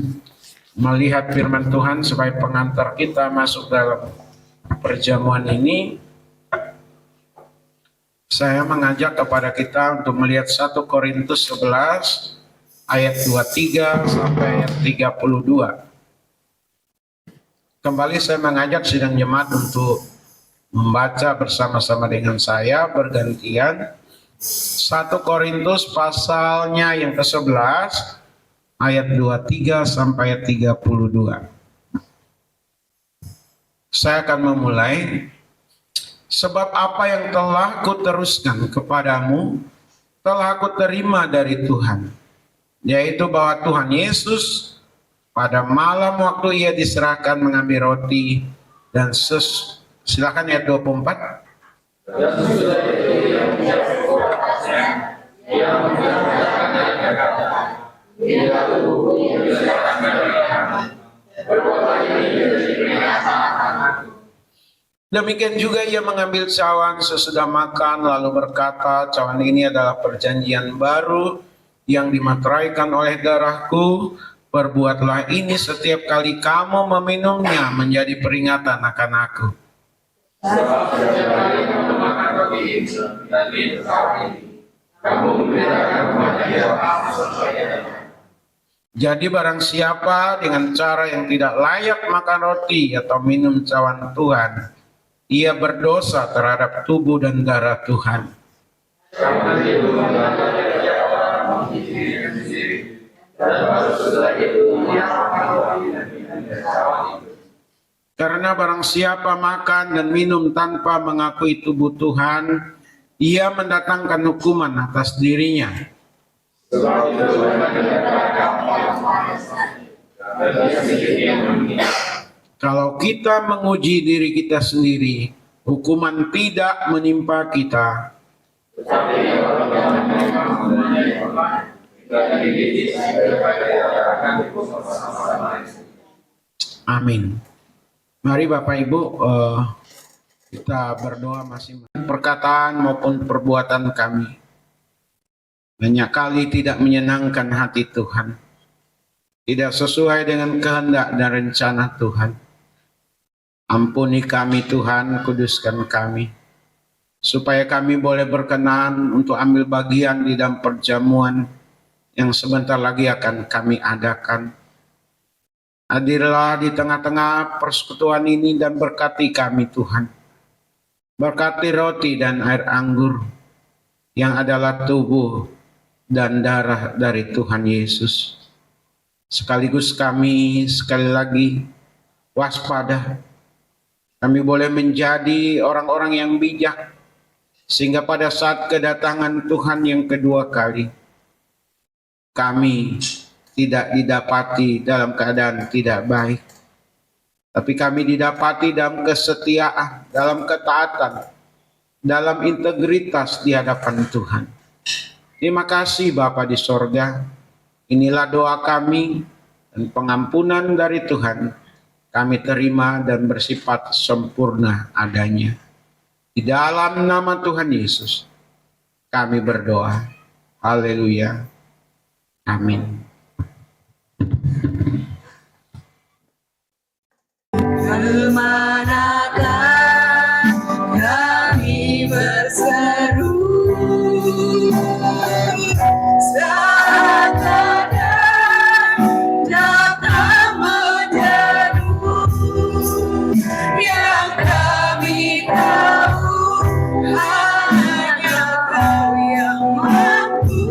melihat firman Tuhan supaya pengantar kita masuk dalam perjamuan ini. Saya mengajak kepada kita untuk melihat 1 Korintus 11 ayat 23 sampai ayat 32. Kembali saya mengajak sidang jemaat untuk membaca bersama-sama dengan saya bergantian 1 Korintus pasalnya yang ke-11 ayat 23 sampai ayat 32. Saya akan memulai. Sebab apa yang telah kuteruskan kepadamu telah aku terima dari Tuhan, yaitu bahwa Tuhan Yesus pada malam waktu ia diserahkan mengambil roti dan silakan ayat 24. Demikian juga ia mengambil cawan sesudah makan lalu berkata, cawan ini adalah perjanjian baru yang dimateraikan oleh darahku. Perbuatlah ini setiap kali kamu meminumnya menjadi peringatan akan aku. Jadi barang siapa dengan cara yang tidak layak makan roti atau minum cawan Tuhan, ia berdosa terhadap tubuh dan darah Tuhan. Karena barang siapa makan dan minum tanpa mengakui tubuh Tuhan, ia mendatangkan hukuman atas dirinya. Kalau kita menguji diri kita sendiri, hukuman tidak menimpa kita. Tetapi orang yang memang mempunyai iman, kita dididik supaya diarahkan bersama-sama. Amin. Mari Bapak Ibu kita berdoa masing-masing. Perkataan maupun perbuatan kami banyak kali tidak menyenangkan hati Tuhan, tidak sesuai dengan kehendak dan rencana Tuhan. Ampuni kami Tuhan, kuduskan kami, supaya kami boleh berkenan untuk ambil bagian di dalam perjamuan yang sebentar lagi akan kami adakan. Hadirlah di tengah-tengah persekutuan ini dan berkati kami Tuhan. Berkati roti dan air anggur yang adalah tubuh dan darah dari Tuhan Yesus. Sekaligus kami sekali lagi waspada. Kami boleh menjadi orang-orang yang bijak, sehingga pada saat kedatangan Tuhan yang kedua kali, kami tidak didapati dalam keadaan tidak baik, tapi kami didapati dalam kesetiaan, dalam ketaatan, dalam integritas di hadapan Tuhan. Terima kasih Bapa di sorga. Inilah doa kami, dan pengampunan dari Tuhan kami terima dan bersifat sempurna adanya. Di dalam nama Tuhan Yesus kami berdoa. Haleluya. Amin. Kemanakah kami berseru saat datang menyeru, yang kami tahu hanya Kau yang mampu.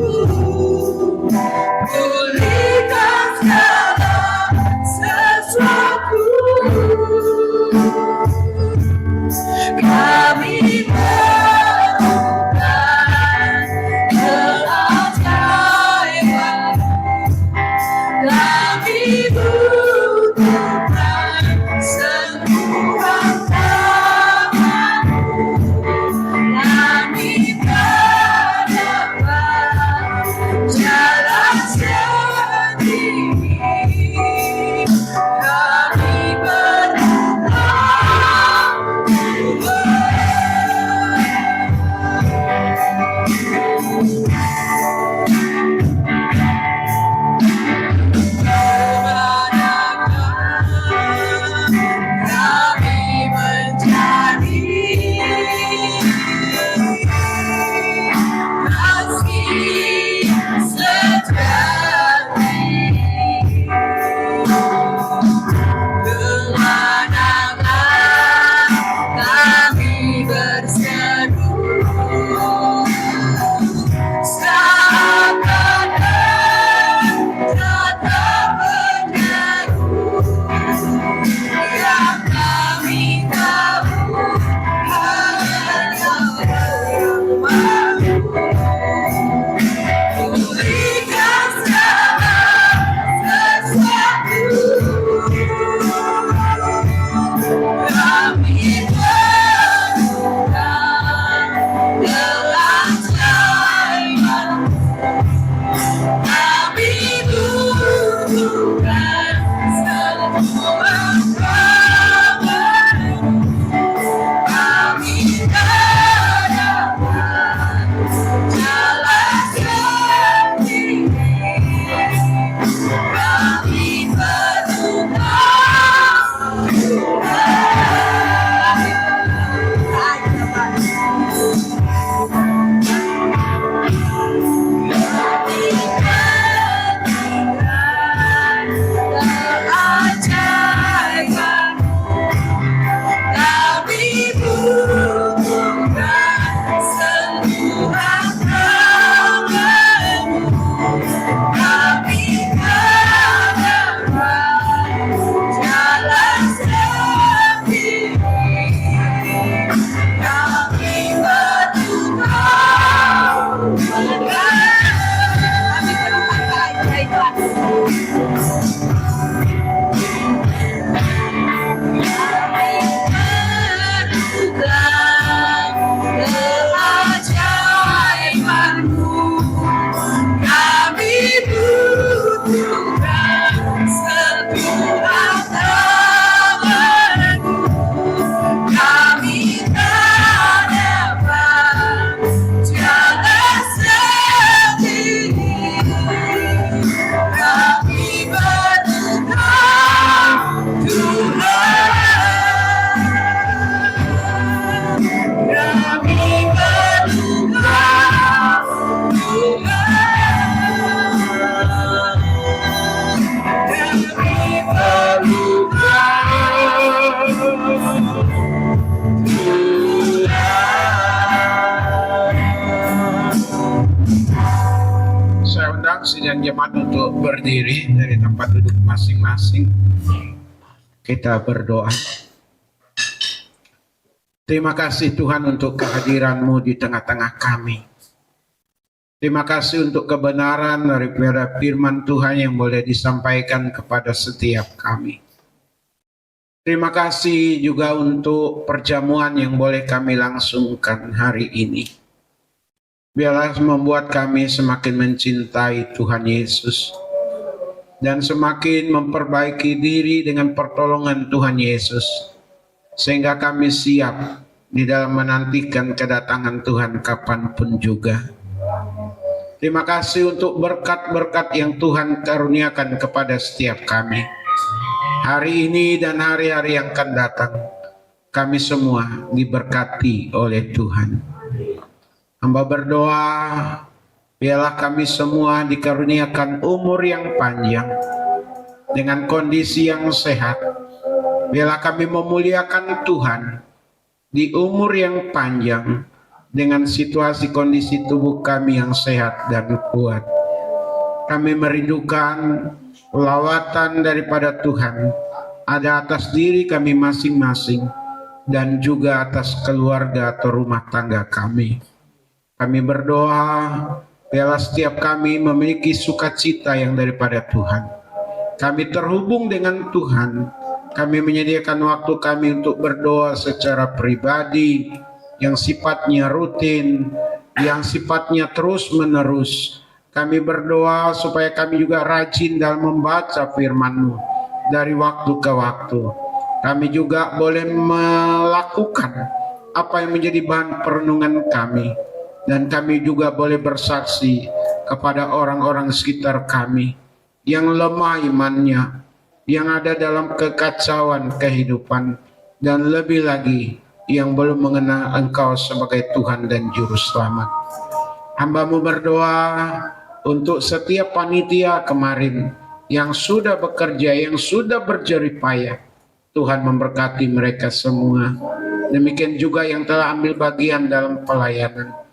sidang jemaat untuk berdiri dari tempat duduk masing-masing. Kita berdoa. Terima kasih Tuhan untuk kehadiran-Mu di tengah-tengah kami. Terima kasih untuk kebenaran daripada firman Tuhan yang boleh disampaikan kepada setiap kami. Terima kasih juga untuk perjamuan yang boleh kami langsungkan hari ini. Biarlah membuat kami semakin mencintai Tuhan Yesus dan semakin memperbaiki diri dengan pertolongan Tuhan Yesus, sehingga kami siap di dalam menantikan kedatangan Tuhan kapanpun juga. Terima kasih untuk berkat-berkat yang Tuhan karuniakan kepada setiap kami. Hari ini dan hari-hari yang akan datang, kami semua diberkati oleh Tuhan. Hamba berdoa, biarlah kami semua dikaruniakan umur yang panjang, dengan kondisi yang sehat. Biarlah kami memuliakan Tuhan di umur yang panjang, dengan situasi kondisi tubuh kami yang sehat dan kuat. Kami merindukan lawatan daripada Tuhan ada atas diri kami masing-masing dan juga atas keluarga atau rumah tangga kami. Kami berdoa biarlah setiap kami memiliki sukacita yang daripada Tuhan. Kami terhubung dengan Tuhan. Kami menyediakan waktu kami untuk berdoa secara pribadi yang sifatnya rutin, yang sifatnya terus-menerus. Kami berdoa supaya kami juga rajin dalam membaca firman-Mu dari waktu ke waktu. Kami juga boleh melakukan apa yang menjadi bahan perenungan kami. Dan kami juga boleh bersaksi kepada orang-orang sekitar kami yang lemah imannya, yang ada dalam kekacauan kehidupan, dan lebih lagi yang belum mengenal Engkau sebagai Tuhan dan Juru Selamat. Hamba-Mu berdoa untuk setiap panitia kemarin yang sudah bekerja, yang sudah berjerih payah. Tuhan memberkati mereka semua. Demikian juga yang telah ambil bagian dalam pelayanan.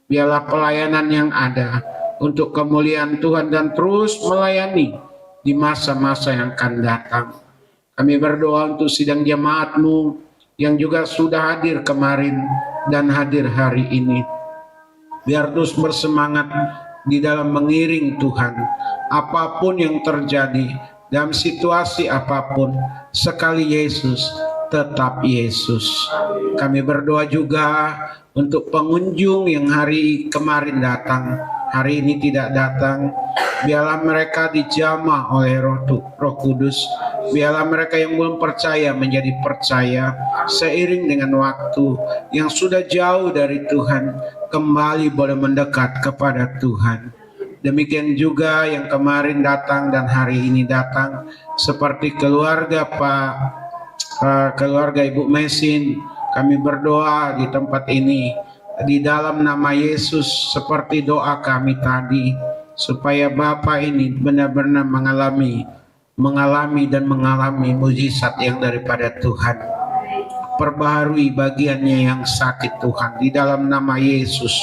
Biarlah pelayanan yang ada untuk kemuliaan Tuhan dan terus melayani di masa-masa yang akan datang. Kami berdoa untuk sidang jemaat-Mu yang juga sudah hadir kemarin dan hadir hari ini. Biar terus bersemangat di dalam mengiring Tuhan, apapun yang terjadi, dalam situasi apapun, sekali Yesus, tetap Yesus. Kami berdoa juga untuk pengunjung yang hari kemarin datang, hari ini tidak datang. Biarlah mereka dijamah oleh Roh Kudus. Biarlah mereka yang belum percaya menjadi percaya seiring dengan waktu, yang sudah jauh dari Tuhan kembali boleh mendekat kepada Tuhan. Demikian juga yang kemarin datang dan hari ini datang, seperti keluarga keluarga Ibu Mesin. Kami berdoa di tempat ini di dalam nama Yesus, seperti doa kami tadi, supaya Bapak ini benar-benar mengalami mujizat yang daripada Tuhan. Perbaharui bagiannya yang sakit Tuhan, di dalam nama Yesus.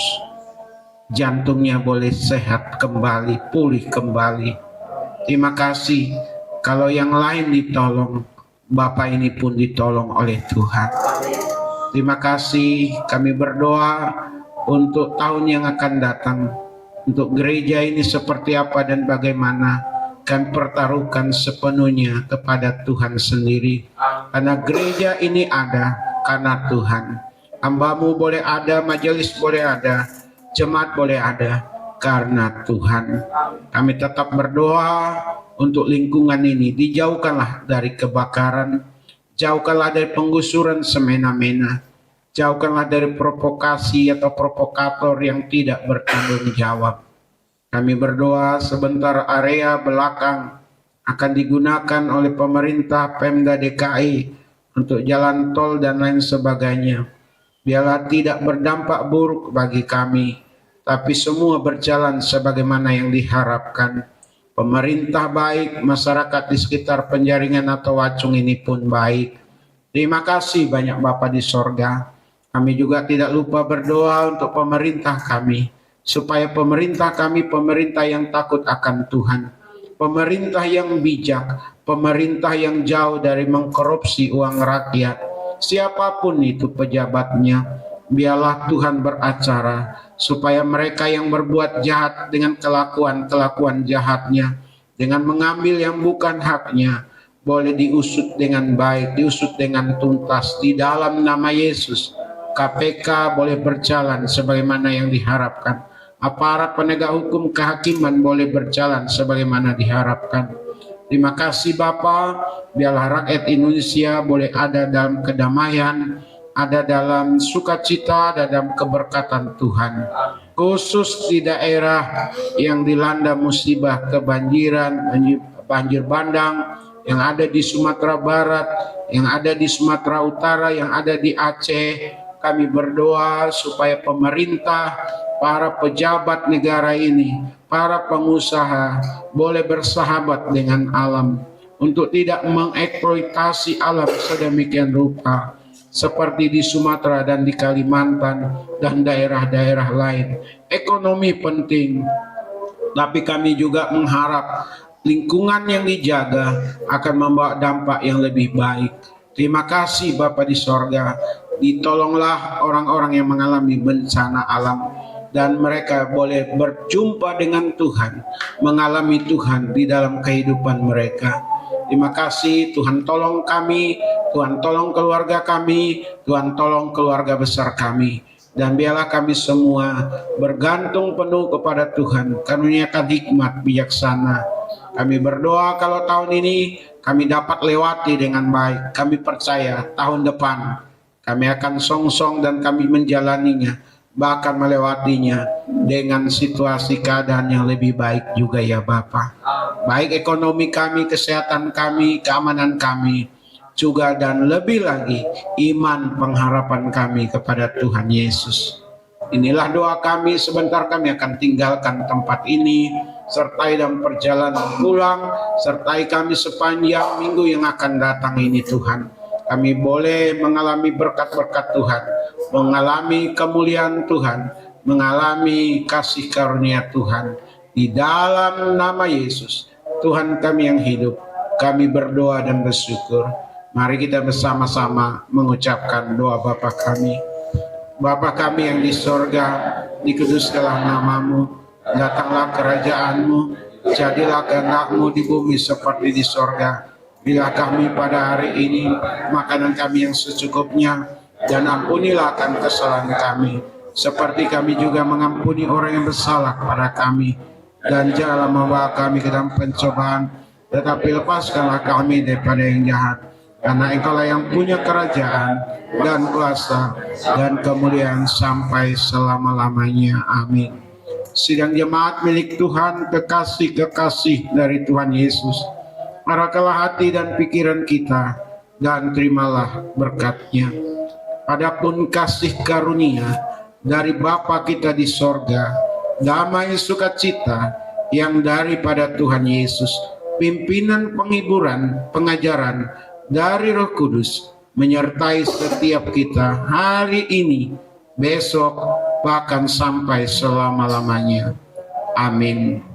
Jantungnya boleh sehat kembali, pulih kembali. Terima kasih. Kalau yang lain ditolong, Bapak ini pun ditolong oleh Tuhan. Terima kasih. Kami berdoa untuk tahun yang akan datang, untuk gereja ini seperti apa dan bagaimana. Kami pertaruhkan sepenuhnya kepada Tuhan sendiri. Karena gereja ini ada karena Tuhan. Hamba-Mu boleh ada, majelis boleh ada, jemaat boleh ada karena Tuhan. Kami tetap berdoa untuk lingkungan ini. Dijauhkanlah dari kebakaran, jauhkanlah dari penggusuran semena-mena, jauhkanlah dari provokasi atau provokator yang tidak bertanggung jawab. Kami berdoa sebentar area belakang akan digunakan oleh pemerintah Pemda DKI untuk jalan tol dan lain sebagainya. Biarlah tidak berdampak buruk bagi kami, tapi semua berjalan sebagaimana yang diharapkan. Pemerintah baik, masyarakat di sekitar penjaringan atau Wacung ini pun baik. Terima kasih banyak Bapa di sorga. Kami juga tidak lupa berdoa untuk pemerintah kami, supaya pemerintah kami pemerintah yang takut akan Tuhan, pemerintah yang bijak, pemerintah yang jauh dari mengkorupsi uang rakyat. Siapapun itu pejabatnya, biarlah Tuhan beracara supaya mereka yang berbuat jahat dengan kelakuan jahatnya, dengan mengambil yang bukan haknya, boleh diusut dengan baik, diusut dengan tuntas di dalam nama Yesus. KPK boleh berjalan sebagaimana yang diharapkan. Aparat penegak hukum kehakiman boleh berjalan sebagaimana diharapkan. Terima kasih Bapa, biarlah rakyat Indonesia boleh ada dalam kedamaian, ada dalam sukacita, ada dalam keberkatan Tuhan. Khusus di daerah yang dilanda musibah kebanjiran, banjir bandang, yang ada di Sumatera Barat, yang ada di Sumatera Utara, yang ada di Aceh, kami berdoa supaya pemerintah, para pejabat negara ini, para pengusaha boleh bersahabat dengan alam untuk tidak mengeksploitasi alam sedemikian rupa seperti di Sumatera dan di Kalimantan dan daerah-daerah lain. Ekonomi penting, tapi kami juga mengharap lingkungan yang dijaga akan membawa dampak yang lebih baik. Terima kasih Bapa di sorga, ditolonglah orang-orang yang mengalami bencana alam dan mereka boleh berjumpa dengan Tuhan, mengalami Tuhan di dalam kehidupan mereka. Terima kasih Tuhan, tolong kami, Tuhan tolong keluarga kami, Tuhan tolong keluarga besar kami, dan biarlah kami semua bergantung penuh kepada Tuhan, karuniakan hikmat bijaksana. Kami berdoa kalau tahun ini kami dapat lewati dengan baik. Kami percaya tahun depan kami akan song-song dan kami menjalaninya, bahkan melewatinya dengan situasi keadaan yang lebih baik juga ya Bapa. Baik ekonomi kami, kesehatan kami, keamanan kami juga, dan lebih lagi iman pengharapan kami kepada Tuhan Yesus. Inilah doa kami, sebentar kami akan tinggalkan tempat ini, sertai dalam perjalanan pulang, sertai kami sepanjang minggu yang akan datang ini Tuhan. Kami boleh mengalami berkat-berkat Tuhan, mengalami kemuliaan Tuhan, mengalami kasih karunia Tuhan. Di dalam nama Yesus, Tuhan kami yang hidup, kami berdoa dan bersyukur. Mari kita bersama-sama mengucapkan doa Bapa kami. Bapa kami yang di sorga, dikuduskanlah namamu, datanglah kerajaanmu, jadilah kehendak-Mu di bumi seperti di sorga. Bila kami pada hari ini makanan kami yang secukupnya, dan ampunilah akan kesalahan kami, seperti kami juga mengampuni orang yang bersalah kepada kami. Dan janganlah membawa kami ke dalam pencobaan, tetapi lepaskanlah kami daripada yang jahat. Karena Engkaulah yang punya kerajaan dan kuasa dan kemuliaan sampai selama-lamanya. Amin. Sidang jemaat milik Tuhan, kekasih-kekasih dari Tuhan Yesus, arahkanlah hati dan pikiran kita dan terimalah berkat-Nya. Adapun kasih karunia dari Bapa kita di sorga, damai sukacita yang daripada Tuhan Yesus, pimpinan penghiburan, pengajaran dari Roh Kudus menyertai setiap kita hari ini, besok, bahkan sampai selama-lamanya. Amin.